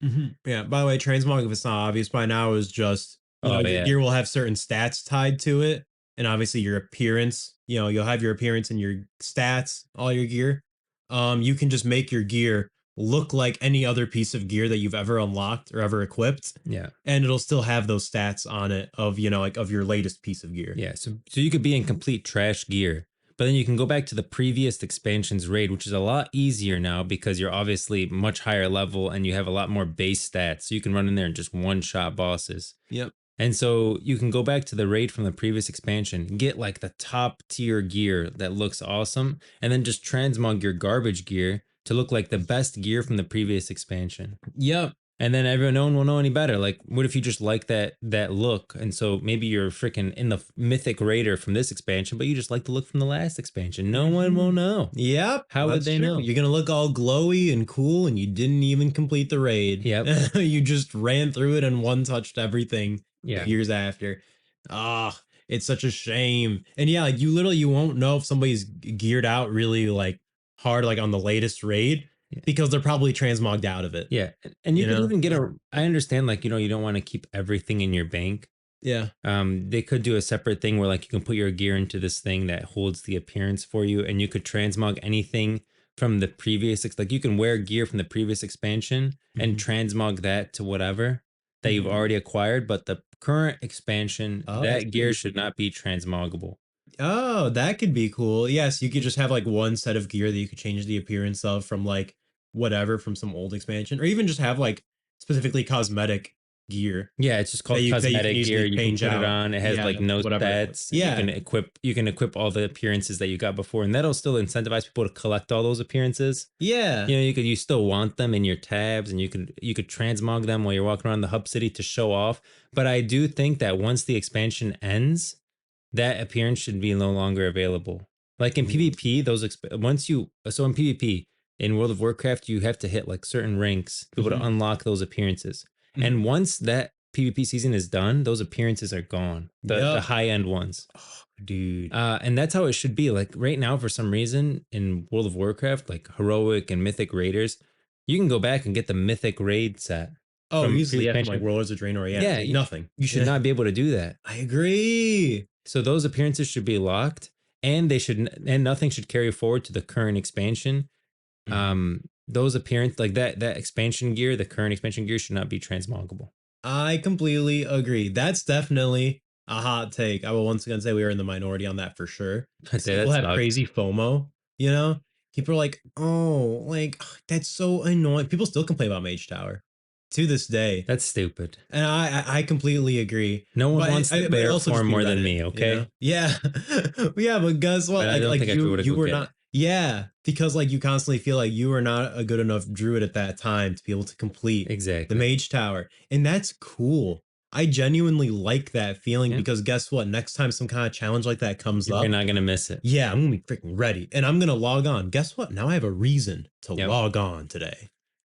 Yeah. By the way, transmog, if it's not obvious by now, is just, Oh your yeah. gear will have certain stats tied to it. And obviously your appearance, you'll have your appearance and your stats, all your gear. You can just make your gear look like any other piece of gear that you've ever unlocked or ever equipped. Yeah. And it'll still have those stats on it of, like of your latest piece of gear. Yeah. So you could be in complete trash gear, but then you can go back to the previous expansion's raid, which is a lot easier now because you're obviously much higher level and you have a lot more base stats. So you can run in there and just one shot bosses. Yep. And so you can go back to the raid from the previous expansion, get like the top tier gear that looks awesome, and then just transmog your garbage gear to look like the best gear from the previous expansion. Yep. And then everyone, no one will know any better. Like, what if you just like that look? And so maybe you're freaking in the mythic raider from this expansion, but you just like the look from the last expansion. No one will know. Yep. How would That's they true. know? You're gonna look all glowy and cool, and you didn't even complete the raid. Yep. You just ran through it and one touched everything Yeah. years after. Ah, it's such a shame. And yeah, like you won't know if somebody's geared out really like hard, like on the latest raid, Yeah. because they're probably transmogged out of it. Yeah. And you You could know? even get I understand, like, you don't want to keep everything in your bank. Yeah. They could do a separate thing where like you can put your gear into this thing that holds the appearance for you, and you could transmog anything from the previous. Like you can wear gear from the previous expansion and Mhm. transmog that to whatever that you've Mhm. already acquired. But the current expansion, Oh, I that gear see. should not be transmoggable. Oh, that could be cool. Yes, you could just have like one set of gear that you could change the appearance of from like whatever from some old expansion, or even just have like specifically cosmetic gear Yeah, it's just that called you can cosmetic gear. easily You can change put it out. on. It has like Yeah, no whatever. stats. Yeah, You can equip all the appearances that you got before, and that'll still incentivize people to collect all those appearances. yeah. You still want them in your tabs, and you could transmog them while you're walking around the hub city to show off. But I do think that once the expansion ends, that appearance should be no longer available. Like in Ooh. PvP, once you so in PvP in World of Warcraft, you have to hit like certain ranks to be able to Mhm, unlock those appearances. mhm. And once that PvP season is done, those appearances are gone. The Yep. high end ones. Oh, dude. And that's how it should be. Like right now, for some reason in World of Warcraft, like heroic and mythic raiders, you can go back and get the mythic raid set Oh, from easily, previous yeah, from like expansion. Warlords of Draenor. Yeah, Yeah, like nothing. you should not be able to do that. I agree. So those appearances should be locked, and and nothing should carry forward to the current expansion. Mhm. Those appearance like that expansion gear, the current expansion gear should not be transmoggable. I completely agree. That's definitely a hot take. I will once again say we are in the minority on that for sure. Because people That have sucks. crazy FOMO, you know? People are like, oh, like, that's so annoying. People still complain about Mage Tower to this day. That's stupid. And I completely agree. No one But wants the but it bear also form just be more than Reddit, me. you know? Okay, Yeah. Yeah, but guess what? but I Like don't like think I should be able to you go were get it. not, yeah, because like you constantly feel like you were not a good enough druid at that time to be able to complete the Exactly. Mage Tower. And that's cool. I genuinely like that feeling Yeah, because guess what? Next time some kind of challenge like that comes you're up, not gonna miss it. yeah, I'm gonna be freaking ready. And I'm gonna log on. Guess what? Now I have a reason to Yep. log on today.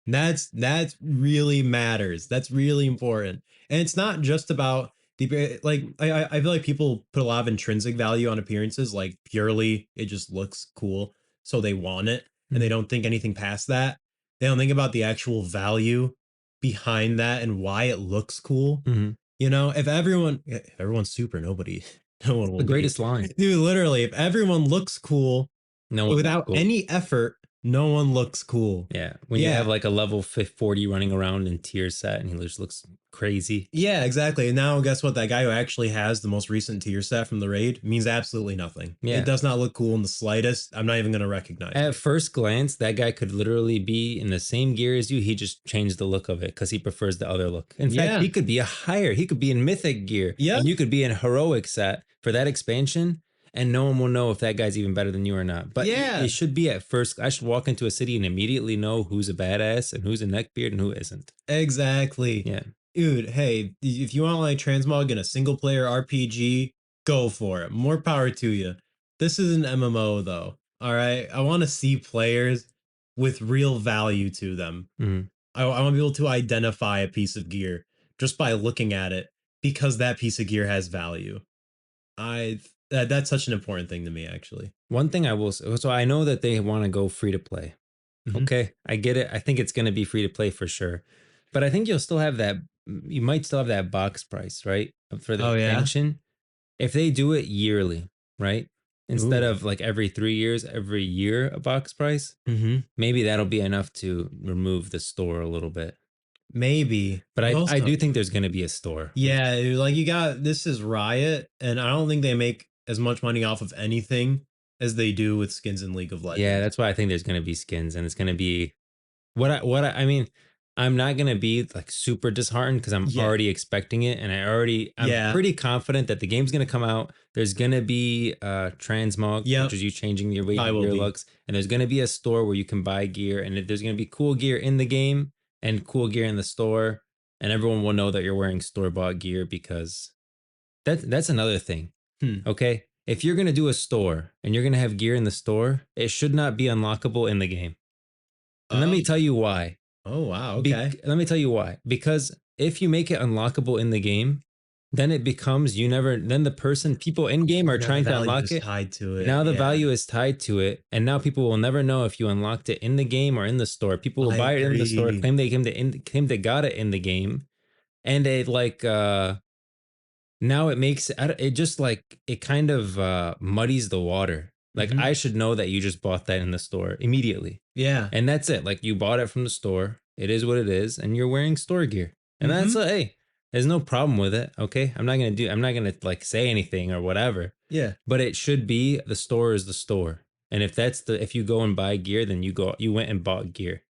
That's really matters. That's really important. And it's not just about the like I feel like people put a lot of intrinsic value on appearances, like purely it just looks cool, so they want it, and they Mhm. don't think anything past that. They don't think about the actual value behind that and why it looks cool. Mhm. If everyone's super, no one will The be. greatest line. Dude, literally, if everyone looks cool No one looks without cool. any effort, no one looks cool. Yeah, when you have Yeah. like a level 40 running around in tier set, and he just looks crazy. Yeah, exactly. And now guess what? That guy who actually has the most recent tier set from the raid means absolutely nothing. It Yeah. does not look cool in the slightest. I'm not even gonna recognize At it. first glance, that guy could literally be in the same gear as you. He just changed the look of it because he prefers the other look. In fact, Yeah. he could be a higher. He could be in mythic gear, Yep. and you could be in heroic set for that expansion, and no one will know if that guy's even better than you or not. But Yeah. it should be at first. I should walk into a city and immediately know who's a badass and who's a neckbeard and who isn't. Exactly. Yeah. Dude, hey, if you want like transmog in a single player RPG, go for it. More power to you. This is an MMO though. All right. I want to see players with real value to them. Mhm. I want to be able to identify a piece of gear just by looking at it because that piece of gear has value. That's such an important thing to me, actually. One thing I will say, so I know that they want to go free to play. Hmm. Okay, I get it. I think it's going to be free to play for sure. But I think you'll still have that, you might still have that box price, right? For the Oh yeah. expansion. If they do it yearly, right? Instead Ooh. of like every 3 years, every year a box price, Hmm. maybe that'll be enough to remove the store a little bit. Maybe, But but I also, do think there's going to be a store. yeah, like you got this is Riot, and I don't think they make as much money off of anything as they do with skins in League of Yeah, Legends. that's why I think there's going to be skins, and it's going to be I mean, I'm not gonna be like super disheartened because I'm Yeah. already expecting it, and I'm Yeah. pretty confident that the game's gonna come out. There's gonna be transmog, which Yep. is you changing your way I your will gear be. looks, and there's gonna be a store where you can buy gear, and there's gonna be cool gear in the game and cool gear in the store, and everyone will know that you're wearing store bought gear because that's another thing. Hmm. Okay, if you're gonna do a store and you're gonna have gear in the store, it should not be unlockable in the game. And let Oh. me tell you why. Oh wow. Okay. Let me tell you why. Because if you make it unlockable in the game, then it becomes you never. Then the person, people in game Oh, are now the trying to value unlock is it. tied to it. Now the Yeah. value is tied to it, and now people will never know if you unlocked it in the game or in the store. People will I buy it in the store, agree. claim they claim they got it in the game, and they like now it makes it just like it kind of muddies the water. Like Hmm. I should know that you just bought that in the store immediately. Yeah. And that's it. Like you bought it from the store. It is what it is, and you're wearing store gear. And that's Hmm. hey, there's no problem with it. Okay. I'm not gonna like say anything or whatever. Yeah. But it should be the store is the store. And if you go and buy gear, then you went and bought gear.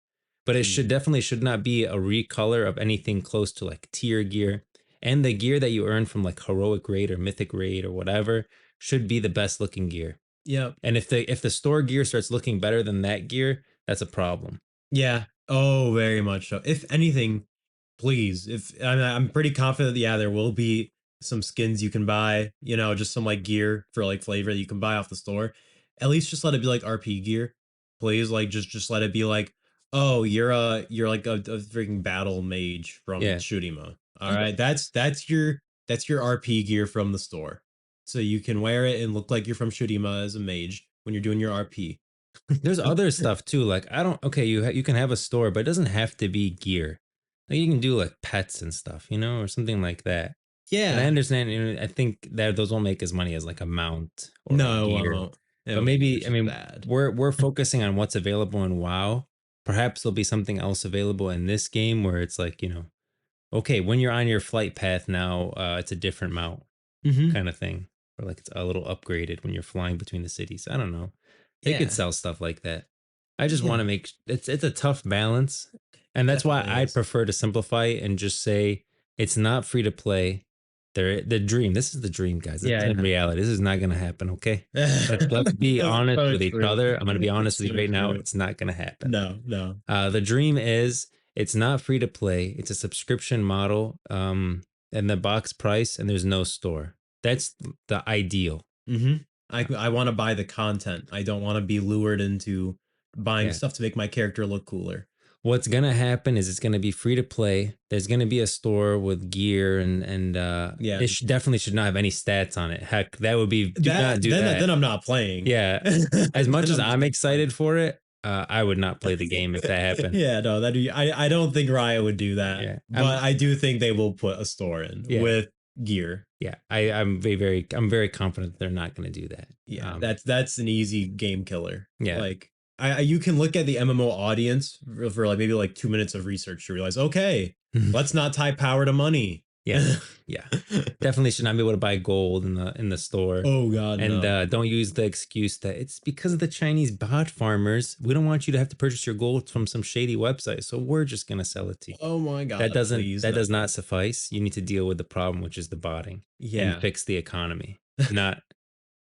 But it Hmm. should not be a recolor of anything close to like tier gear. And the gear that you earn from like heroic raid or mythic raid or whatever should be the best looking gear. Yep. And if the store gear starts looking better than that gear, that's a problem. Yeah. Oh, very much so. If anything, please. If I'm pretty confident, yeah, there will be some skins you can buy. Just some like gear for like flavor that you can buy off the store. At least just let it be like RP gear, please. Like just let it be like, oh, you're like a freaking battle mage from Yeah. Shurima. All Okay. right, that's your RP gear from the store, so you can wear it and look like you're from Shurima as a mage when you're doing your RP. There's other stuff too. Like I don't. Okay, you can have a store, but it doesn't have to be gear. Like you can do like pets and stuff, or something like that. And I Yeah. understand. I think that those won't make as money as like a mount or a No, it gear. won't. It But won't, maybe which I is mean bad. we're focusing on what's available in WoW. Perhaps there'll be something else available in this game where it's like okay, when you're on your flight path now, it's a different mount Hmm. kind of thing, or like it's a little upgraded when you're flying between the cities. I don't know. They could Yeah. sell stuff like that. I just want Yeah. to make it's a tough balance, and that's why Definitely I'd is. prefer to simplify it and just say it's not free to play. The dream. This is the dream, guys. This Yeah, isn't yeah. reality. This is not gonna happen. Okay, let's be That's honest so with each true. other. I'm gonna be honest It's with so you right now. true. It's not gonna happen. No, no. The dream is it's not free to play. It's a subscription model, and the box price, and there's no store. That's the ideal. Hmm. I Uh, I want to buy the content. I don't want to be lured into buying yeah. stuff to make my character look cooler. What's gonna happen is it's gonna be free to play. There's gonna be a store with gear and Yeah. it definitely should not have any stats on it. Heck, that would be do not That do then that. I'm not playing. Yeah. As Then much as I'm just I'm not playing. excited for it, I would not play the game if that happened. Yeah, no, I don't think Riot would do that, Yeah. but I do think they will put a store in Yeah. with gear. Yeah. I'm very confident they're not gonna do that. Yeah, that's an easy game killer. Yeah. Like you can look at the MMO audience for like maybe like 2 minutes of research to realize, okay, let's not tie power to money. Yeah. Yeah. Definitely should not be able to buy gold in the store. Oh God, And no. don't use the excuse that it's because of the Chinese bot farmers. We don't want you to have to purchase your gold from some shady website, so we're just gonna sell it to you. Oh my God, please That no. does not suffice. You need to deal with the problem, which is the botting, and Yeah, fix the economy, not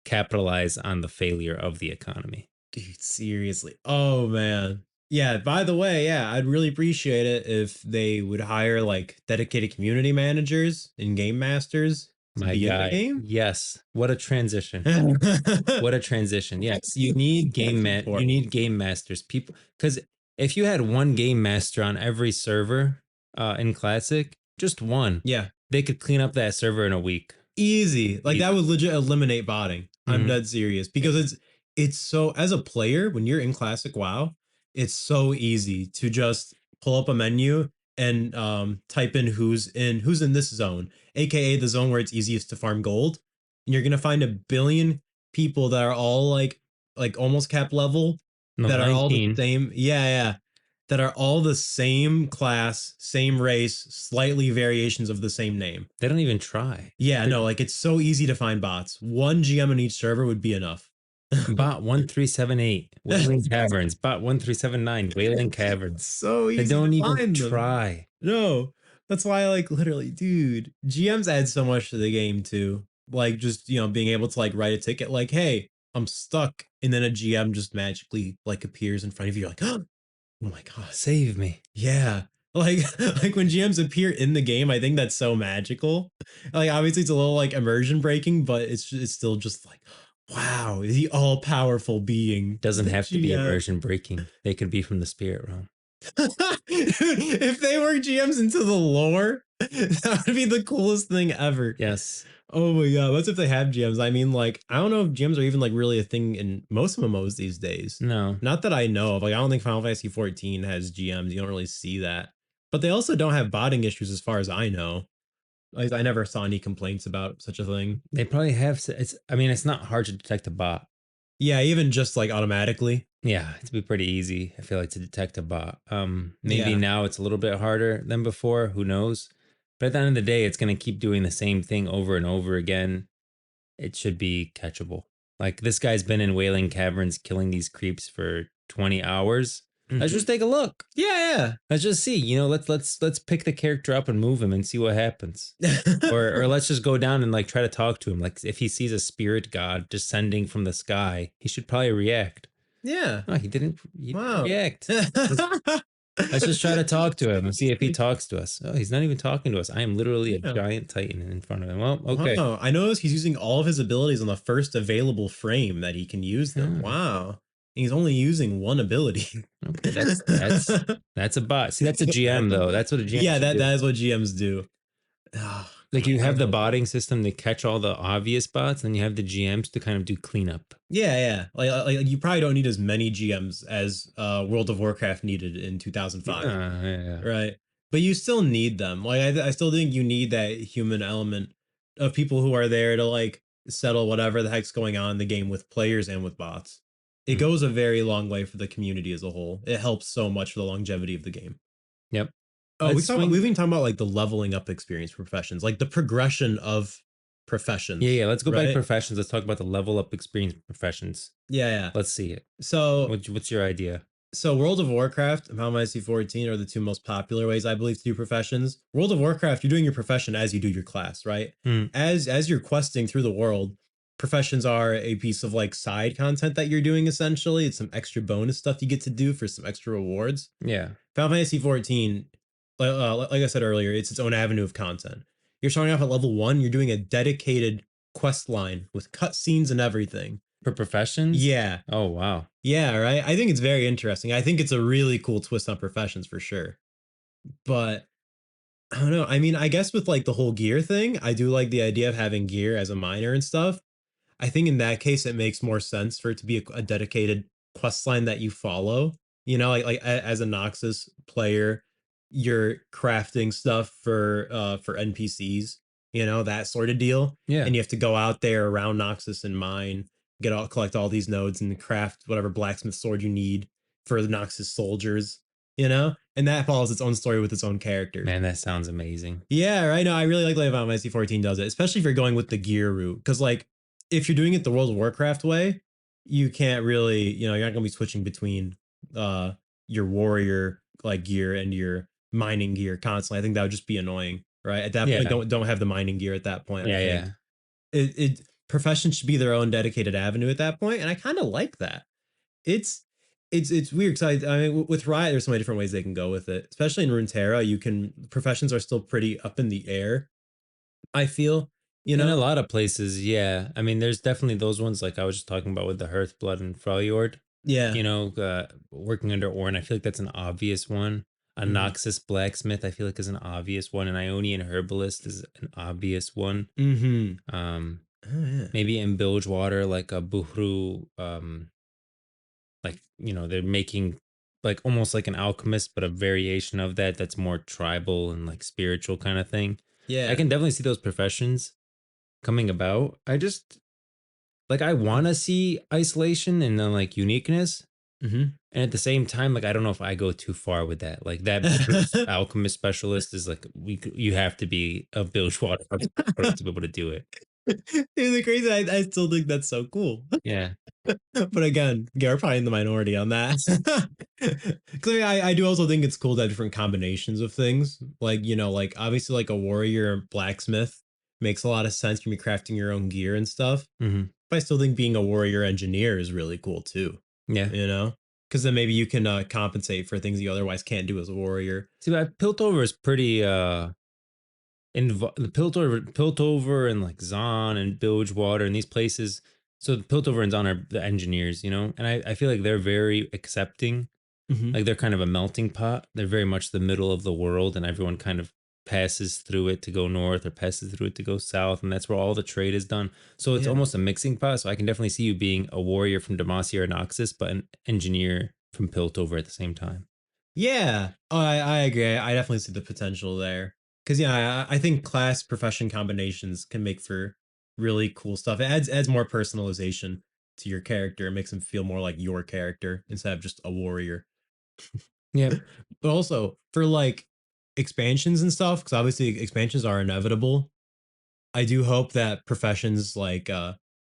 capitalize on the failure of the economy. dude, seriously. Oh man. Yeah, by the way, yeah, I'd really appreciate it if they would hire like dedicated community managers and game masters to My be in the guy, game. yes. What a transition. That's What a transition. Yes, you need important. game masters, people, because if you had one game master on every server in Classic, just one, Yeah, they could clean up that server in a week. easy. Like that Easy. would legit eliminate botting. I'm Hmm. dead serious because it's so as a player when you're in classic WoW, it's so easy to just pull up a menu and type in who's in this zone, aka the zone where it's easiest to farm gold. And you're gonna find a billion people that are all like almost cap level No, that are all the 19. same. Yeah, yeah. That are all the same class, same race, slightly variations of the same name. They don't even try. Yeah, no, like it's so easy to find bots. One GM in each server would be enough. Bot 1378, Wailing Caverns. Bot 1379, Wailing Caverns. So They easy to don't even find them. try. No, that's why, like, literally, dude, GMs add so much to the game too. Like, just being able to like write a ticket, like, hey, I'm stuck, and then a GM just magically like appears in front of you. You're like, oh my god, Save me. yeah. Like, like when GMs appear in the game, I think that's so magical. Like, obviously, it's a little like immersion breaking, but it's still just like, wow, the all powerful being, Doesn't the have to be GM. immersion breaking. They could be from the spirit realm. If they were GMs into the lore, that would be the coolest thing ever. Yes. Oh my god, what's if they have GMs? I mean, like, I don't know if GMs are even like really a thing in most MMOs these days. No. Not that I know of. Like, I don't think Final Fantasy 14 has GMs. You don't really see that. But they also don't have botting issues as far as I know. Like, I never saw any complaints about such a thing. They probably have. It's. I mean, it's not hard to detect a bot. Yeah, even just like automatically. Yeah, it'd be pretty easy. I feel like to detect a bot. Maybe Yeah. now it's a little bit harder than before. Who knows? But at the end of the day, it's gonna keep doing the same thing over and over again. It should be catchable. Like this guy's been in Wailing Caverns killing these creeps for 20 hours. Let's Mhm. just take a look. Yeah, Let's just see. Let's pick the character up and move him and see what happens. yeah. Or let's just go down and like try to talk to him. Like if he sees a spirit god descending from the sky, he should probably react. Yeah. No, he didn't Wow. react. Let's just try to talk to him and see if he talks to us. Oh, he's not even talking to us. I am literally a Yeah. giant titan in front of him. Well, okay. Wow. I noticed he's using all of his abilities on the first available frame that he can use them. Yeah. Wow. He's only using one ability. Okay, that's a bot. See, that's a GM though. That's what a GM Yeah, should that do. that is what GMs do. Oh, Like God, you I have the hope. botting system to catch all the obvious bots, and you have the GMs to kind of do cleanup. Yeah, yeah. Like you probably don't need as many GMs as World of Warcraft needed in 2005. Yeah, yeah, yeah. Right. But you still need them. Like I still think you need that human element of people who are there to like settle whatever the heck's going on in the game with players and with bots. It Mm. goes a very long way for the community as a whole. It helps so much for the longevity of the game. Yep. Oh, Let's we've swing. been talking about like the leveling up experience for professions, like the progression of Yeah, professions, yeah. Let's go back to right? professions. Let's talk about the level up experience professions. Yeah, yeah. Let's see it. So What's your idea? So World of Warcraft and Final Fantasy 14 are the two most popular ways I believe to do professions. World of Warcraft, you're doing your profession as you do your class, right? Hmm. As you're questing through the world, professions are a piece of like side content that you're doing essentially. It's some extra bonus stuff you get to do for some extra rewards. Yeah. Final Fantasy 14, like I said earlier, it's its own avenue of content. You're starting off at level 1, you're doing a dedicated quest line with cutscenes and everything. For professions? Yeah, Oh wow. yeah, right. I think it's very interesting. I think it's a really cool twist on professions for sure. But I don't know. I mean, I guess with like the whole gear thing, I do like the idea of having gear as a miner and stuff. I think in that case, it makes more sense for it to be a dedicated quest line that you follow. As a Noxus player, you're crafting stuff for NPCs, that sort of deal. Yeah. And you have to go out there around Noxus and mine, collect all these nodes and craft whatever blacksmith sword you need for the Noxus soldiers, And that follows its own story with its own characters. Man, that sounds amazing. Yeah, right. No, I really like Final Fantasy 14 does it, especially if you're going with the gear route. Because like, if you're doing it the World of Warcraft way, you can't really, you're not gonna be switching between uh your warrior like gear and your mining gear constantly. I think that would just be annoying, right? At that point, Yeah. don't have the mining gear at that point. I Yeah, think yeah. it professions should be their own dedicated avenue at that point, and I kind of like that. It's it's weird because I mean with Riot, there's so many different ways they can go with it. Especially in Runeterra, you can professions are still pretty up in the air. I feel, you In a know. lot of places, yeah. I mean, there's definitely those ones like I was just talking about with the Hearthblood and Freljord. Yeah. Working under Ornn. I feel like that's an obvious one. A Mhm. Noxus blacksmith, I feel like is an obvious one. An Ionian herbalist is an obvious one. Mhm. Um, Oh, yeah. Maybe in Bilgewater, like a Buhru, they're making like almost like an alchemist, but a variation of that that's more tribal and like spiritual kind of thing. I Yeah. can definitely see those professions coming about. I just like I Mhm. want to see isolation and then like uniqueness. Mhm. And at the same time, like I don't know if I go too far with that. Like that Buhru's alchemist specialist is like you have to be a Bilgewater to be able to do it. Dude, the crazy, I still think that's so cool. Yeah. But again, yeah, we're probably in the minority on that. Clearly, I do also think it's cool to have different combinations of things. Like, like obviously like a warrior and blacksmith makes a lot of sense from you crafting your own gear and stuff. Hmm. But I still think being a warrior engineer is really cool too, Yeah. you know? Because then maybe you can compensate for things you otherwise can't do as a warrior. See, but Piltover is pretty the Piltover and like Zon and Bilgewater and these places. So the Piltover and Zon are the engineers, and I feel like they're very accepting. Hmm. Like they're kind of a melting pot. They're very much the middle of the world, and everyone kind of passes through it to go north or passes through it to go south, and that's where all the trade is done. So it's Yeah. almost a mixing pot. So I can definitely see you being a warrior from Demacia or Noxus, but an engineer from Piltover at the same time. Yeah. Oh, I agree. I definitely see the potential there. Because yeah, I think class profession combinations can make for really cool stuff. It adds more personalization to your character. It makes them feel more like your character instead of just a warrior. Yep. But also for like expansions and stuff, because obviously expansions are inevitable. I do hope that professions like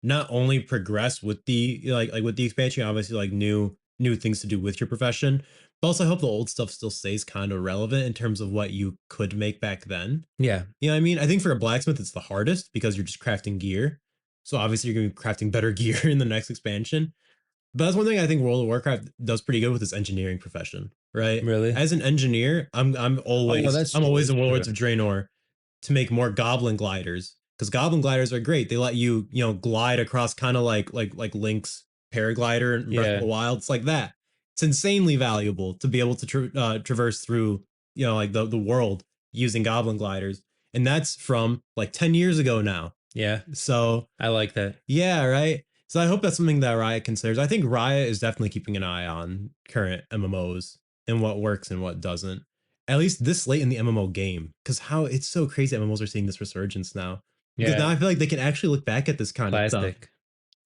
not only progress with the like with the expansion, obviously like new things to do with your profession, but also I hope the old stuff still stays kind of relevant in terms of what you could make back then. Yeah. You know what I mean? I think for a blacksmith it's the hardest because you're just crafting gear. So obviously you're gonna be crafting better gear in the next expansion. But that's one thing I think World of Warcraft does pretty good with this engineering profession, right? Really? As an engineer, I'm Oh, always that's I'm true. always That's in true. Warlords of Draenor to make more goblin gliders because goblin gliders are great. They let you glide across kind of like Link's paraglider in Breath of the Yeah. Wild. It's like that. It's insanely valuable to be able to traverse through like the world using goblin gliders, and that's from like 10 years ago now. Yeah. So I like that. yeah, right. So I hope that's something that Riot considers. I think Riot is definitely keeping an eye on current MMOs and what works and what doesn't. At least this late in the MMO game, because how it's so crazy MMOs are seeing this resurgence now. Because now Yeah. I feel like they can actually look back at this kind of stuff. Classic.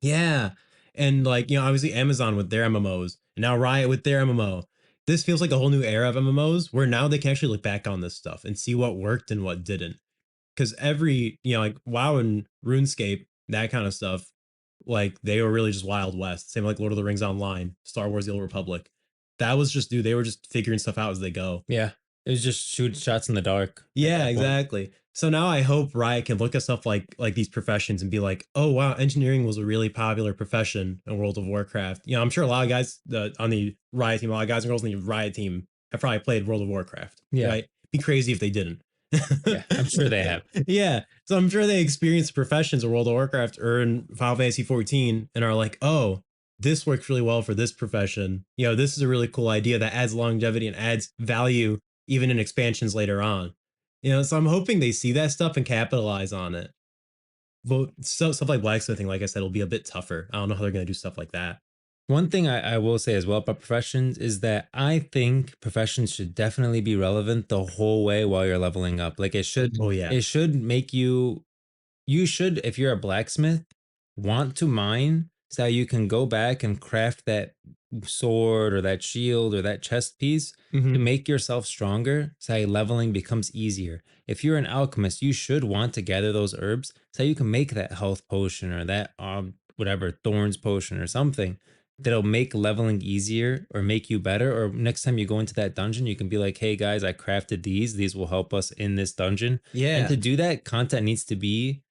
Yeah. And like, obviously Amazon with their MMOs and now Riot with their MMO. This feels like a whole new era of MMOs where now they can actually look back on this stuff and see what worked and what didn't. Because every, like WoW and RuneScape, that kind of stuff, like they were really just Wild West. Same like Lord of the Rings Online, Star Wars: The Old Republic. That was just, dude, they were just figuring stuff out as they go. Yeah. It was just shoot shots in the dark at Yeah, that point. exactly. So now I hope Riot can look at stuff like these professions and be like, oh wow, engineering was a really popular profession in World of Warcraft. I'm sure a lot of guys on the Riot team, a lot of guys and girls on the Riot team have probably played World of Warcraft. Yeah. Right? Be crazy if they didn't. Yeah. I'm sure they have. Yeah. So I'm sure they experienced professions of World of Warcraft or in Final Fantasy 14 and are like, oh, this works really well for this profession. This is a really cool idea that adds longevity and adds value even in expansions later on. So I'm hoping they see that stuff and capitalize on it. But stuff like blacksmithing, like I said, will be a bit tougher. I don't know how they're going to do stuff like that. One thing I will say as well about professions is that I think professions should definitely be relevant the whole way while you're leveling up. Like Oh yeah. it should make you should, if you're a blacksmith, want to mine so you can go back and craft that sword or that shield or that chest piece to Hmm. make yourself stronger so leveling becomes easier. If you're an alchemist, you should want to gather those herbs so you can make that health potion or that whatever thorns potion or something that'll make leveling easier or make you better. Or next time you go into that dungeon, you can be like, hey guys, I crafted these will help us in this dungeon. And Yeah. to do that, content needs to be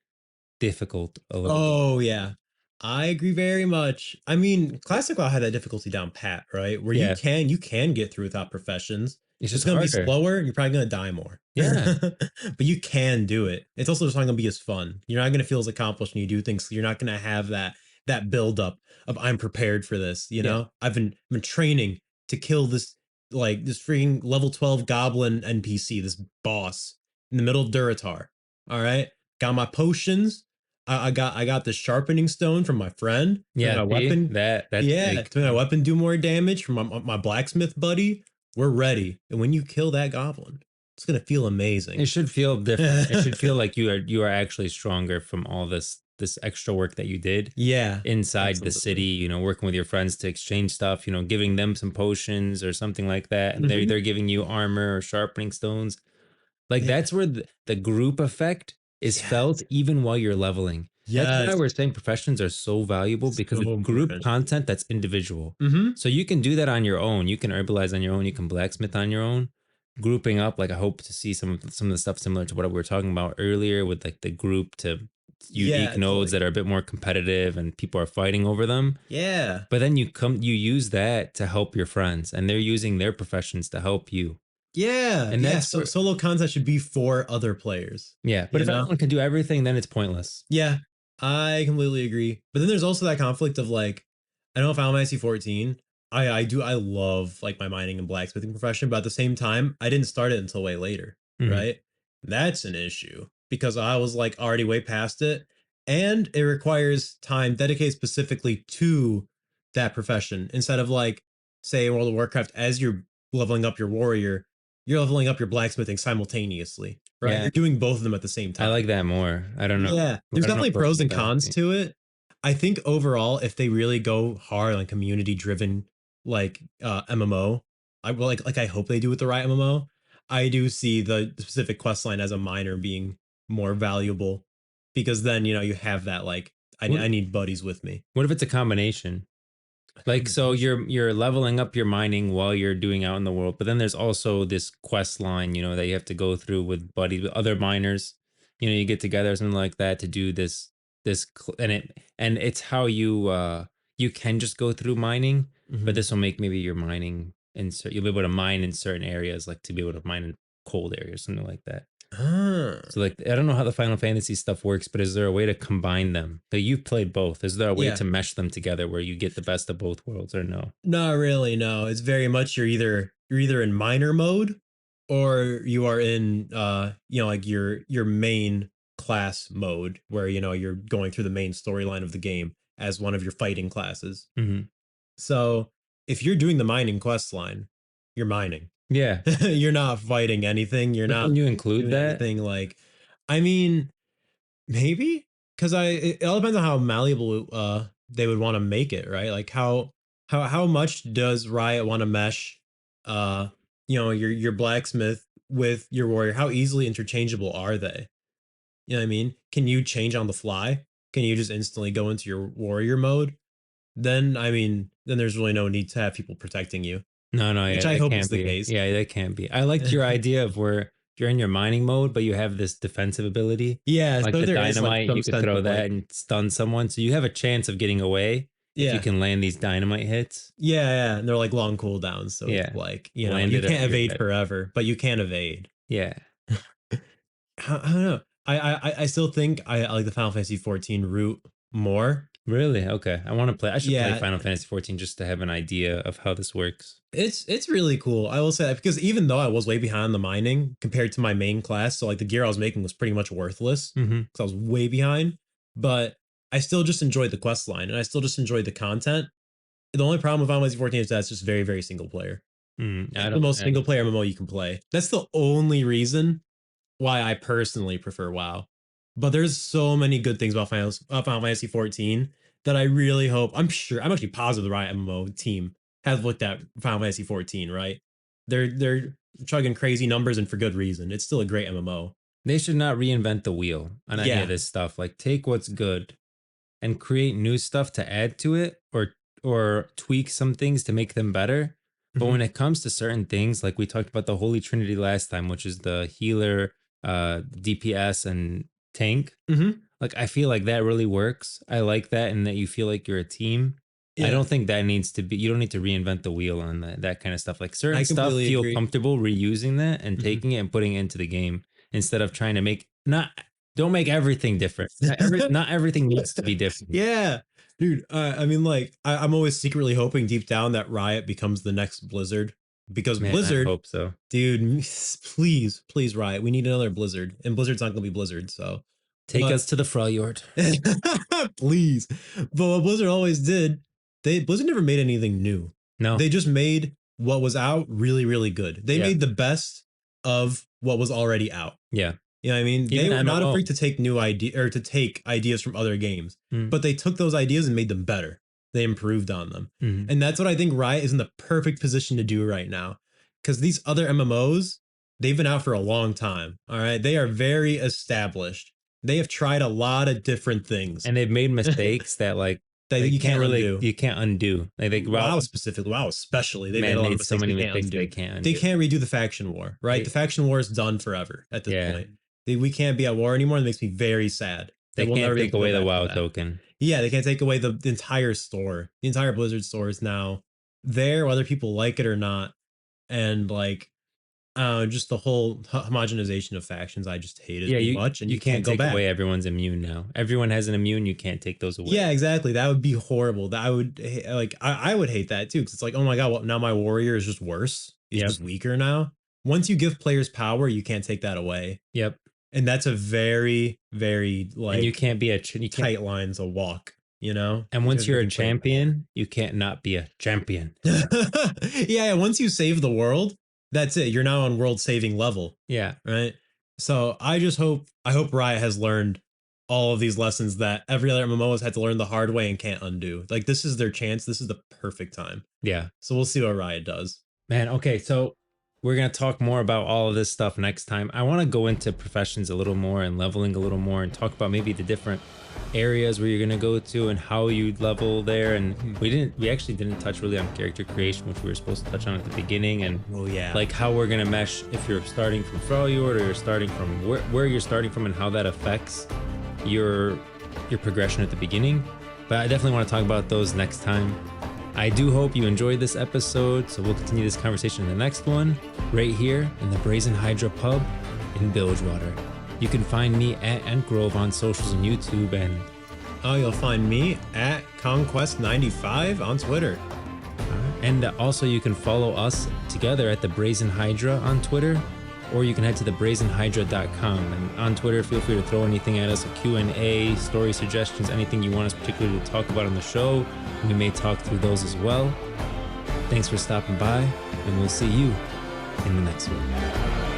difficult a little bit. Oh yeah. I agree very much. I mean, Classic WoW had that difficulty down pat, right? Where you Yeah, can get through without professions. it's It's just gonna be harder. slower, you're probably gonna die more. Yeah, But you can do it. It's also just not gonna be as fun. You're not gonna feel as accomplished when you do things. So you're not gonna have that that build up of I'm prepared for this. Yeah. I've been training to kill this freaking level 12 goblin NPC, this boss in the middle of Duratar. All right, got my potions. I got the sharpening stone from my friend to make Yeah, my see? weapon. That's Yeah, big. to make my weapon do more damage from my blacksmith buddy. We're ready, and when you kill that goblin, it's gonna feel It amazing. should feel different. It should feel like you are actually stronger from all this extra work that you did Yeah, inside the city, absolutely. working with your friends to exchange stuff, giving them some potions or something like that, and they're Mhm. they're giving you armor or sharpening stones. Like Yeah. that's where the group effect is felt Yes. even while you're leveling. That's why Yes. we're saying professions are so valuable because So it's group important. content that's individual. Mhm. So you can do that on your own. You can herbalize on your own. You can blacksmith on your own. Grouping up, like I hope to see some of the stuff similar to what we were talking about earlier with like the group to unique Yeah, nodes totally. that are a bit more competitive and people are fighting over them. Yeah. But then you use that to help your friends and they're using their professions to help you. Yeah. And Yeah. that's So where solo content should be for other players, yeah, but you if know? everyone can do everything, then it's pointless. Yeah, I completely agree. But then there's also that conflict of like, I know Final Fantasy 14, I love like my mining and blacksmithing profession, but at the same time, I didn't start it until way later, Mhm. right? That's an issue because I was like already way past it. And it requires time dedicated specifically to that profession instead of like, say, in World of Warcraft, as you're leveling up your warrior, you're leveling up your blacksmithing simultaneously, right? Yeah, You're doing both of them at the same I time. like that more. I don't know. Yeah, I there's don't know definitely for pros Final and cons Fantasy. to it. I think overall, if they really go hard on community driven like MMO, I will like I hope they do with the Riot MMO. I do see the specific quest line as a miner being more valuable because then you have that like What I need buddies with me. what if it's a combination? A Like so combination. you're leveling up your mining while you're doing out in the world, but then there's also this quest line, that you have to go through with buddies with other miners. You get together or something like that to do and it's how you can just go through mining, but Mhm. this will make maybe your mining you'll be able to mine in certain areas, like to be able to mine in cold areas, something like that. Ah, So like I don't know how the Final Fantasy stuff works, but is there a way to combine them? Like you've played both. Is there a way yeah. to mesh them together where you get the best of both worlds or no? Not really, no. It's very much you're either in minor mode or you are in like your main class mode where you're going through the main storyline of the game as one of your fighting classes. Hmm. So, if you're doing the mining quest line, you're mining. Yeah. You're not fighting anything. You're But can not you include doing that? anything like I mean, maybe because it all depends on how malleable they would want to make it, right? Like how much does Riot want to mesh your blacksmith with your warrior? How easily interchangeable are they? You know what I mean? Can you change on the fly? Can you just instantly go into your warrior mode? Then then there's really no need to have people protecting you, No, no, which yeah, I that hope is can't the be. case. Yeah, that can't be. I liked your idea of where you're in your mining mode, but you have this defensivability. Yeah, Like so the there is like dynamite, some you could sense throw of that like and stun someone. So you have a chance of getting away if you yeah. can land these dynamite hits. Yeah, and they're like long cooldowns, so it's Yeah. like, Land you it, can't you're evade dead. forever, but you can evade. Yeah. I don't know. I still think I like the Final Fantasy 14 route more. Really? Okay. I want to play. I should play Yeah, Final Fantasy 14 just to have an idea of how this works. it's really cool. I will say that because even though I was way behind the mining compared to my main class, so like the gear I was making was pretty much worthless Hmm. because I was way behind, but I still just enjoyed the quest line and I still just enjoyed the content. The only problem with Final Fantasy 14 is that it's just very, very single player. I It's the don't. most single player MMO you can play. That's the only reason why I personally prefer WoW. But there's so many good things about Final Fantasy 14 that I really hope. I'm actually positive the Riot MMO team has looked at Final Fantasy 14. Right? They're chugging crazy numbers and for good reason. It's still a great MMO. They should not reinvent the wheel on any of Yeah. this stuff. Like take what's good and create new stuff to add to it or tweak some things to make them better. But Hmm. when it comes to certain things, like we talked about the Holy Trinity last time, which is the healer, DPS, and tank, Hmm. like I feel like that really works. I like that and that you feel like you're a team. I Yeah. don't think that needs to be you don't need to reinvent the wheel on that kind of stuff. Like certain I stuff completely feel agree. comfortable reusing that and Hmm. taking it and putting it into the game instead of trying to make not don't make everything different. Not everything needs to be different. Yeah. Dude, I mean, like, I'm always secretly hoping deep down that Riot becomes the next Blizzard because Man, I Blizzard, hope so. dude, please, please, Riot, we need another Blizzard, and Blizzard's not gonna be Blizzard, so. Take But us to the Freljord. please, but what Blizzard always did, Blizzard never made anything new. No. They just made what was out really, really good. They Yeah. made the best of what was already out. Yeah. You know what I mean? Even They were not MMO. afraid to take new idea or to take ideas from other games, but they took those ideas and made them better. They improved on them. Mhm. And that's what I think Riot is in the perfect position to do right now. Because these other MMOs, they've been out for a long time. All right. They are very established. They have tried a lot of different things. And they've made mistakes that like that they you can't really undo. you can't undo. Like WoW specifically, WoW especially, they made a lot of so mistakes many they can't mistakes undo. they can't undo. They can't redo the faction war, right? The faction war is done forever at this Yeah. point. We can't be at war anymore. It makes me very sad. They We'll can't never be take able to away go the back WoW from that. token. Yeah, they can't take away the entire store. The entire Blizzard store is now there, whether people like it or not. And like, just the whole homogenization of factions, I just hate it too much. And you can't go take back. away everyone's immune now. Everyone has an immune. You can't take those away. Yeah, exactly. That would be horrible. That I would like. I would hate that too because it's like, oh my god, well, now my warrior is just worse. He's just weaker now. Once you give players power, you can't take that away. Yep. And that's a very, very like and you can't be a tight lines to walk. You know. And once you're a champion, you can't not be a champion. Yeah. Once you save the world, that's it. You're now on world saving level. Yeah. Right. So I hope Riot has learned all of these lessons that every other MMO has had to learn the hard way and can't undo. Like this is their chance. This is the perfect time. Yeah. So we'll see what Riot does. Man, okay, so we're going to talk more about all of this stuff next time. I want to go into professions a little more and leveling a little more and talk about maybe the different areas where you're going to go to and how you level there. And we actually didn't touch really on character creation, which we were supposed to touch on at the beginning, and like how we're going to mesh if you're starting from Freljord or you're starting from where you're starting from and how that affects your progression at the beginning. But I definitely want to talk about those next time. I do hope you enjoyed this episode, so we'll continue this conversation in the next one, right here in the Brazen Hydra pub in Bilgewater. You can find me at Entgrove on socials and YouTube, and you'll find me at Conquest95 on Twitter. And also you can follow us together at the Brazen Hydra on Twitter, or you can head to thebrazenhydra.com. And on Twitter, feel free to throw anything at us, a Q&A, story suggestions, anything you want us particularly to talk about on the show. We may talk through those as well. Thanks for stopping by, and we'll see you in the next one.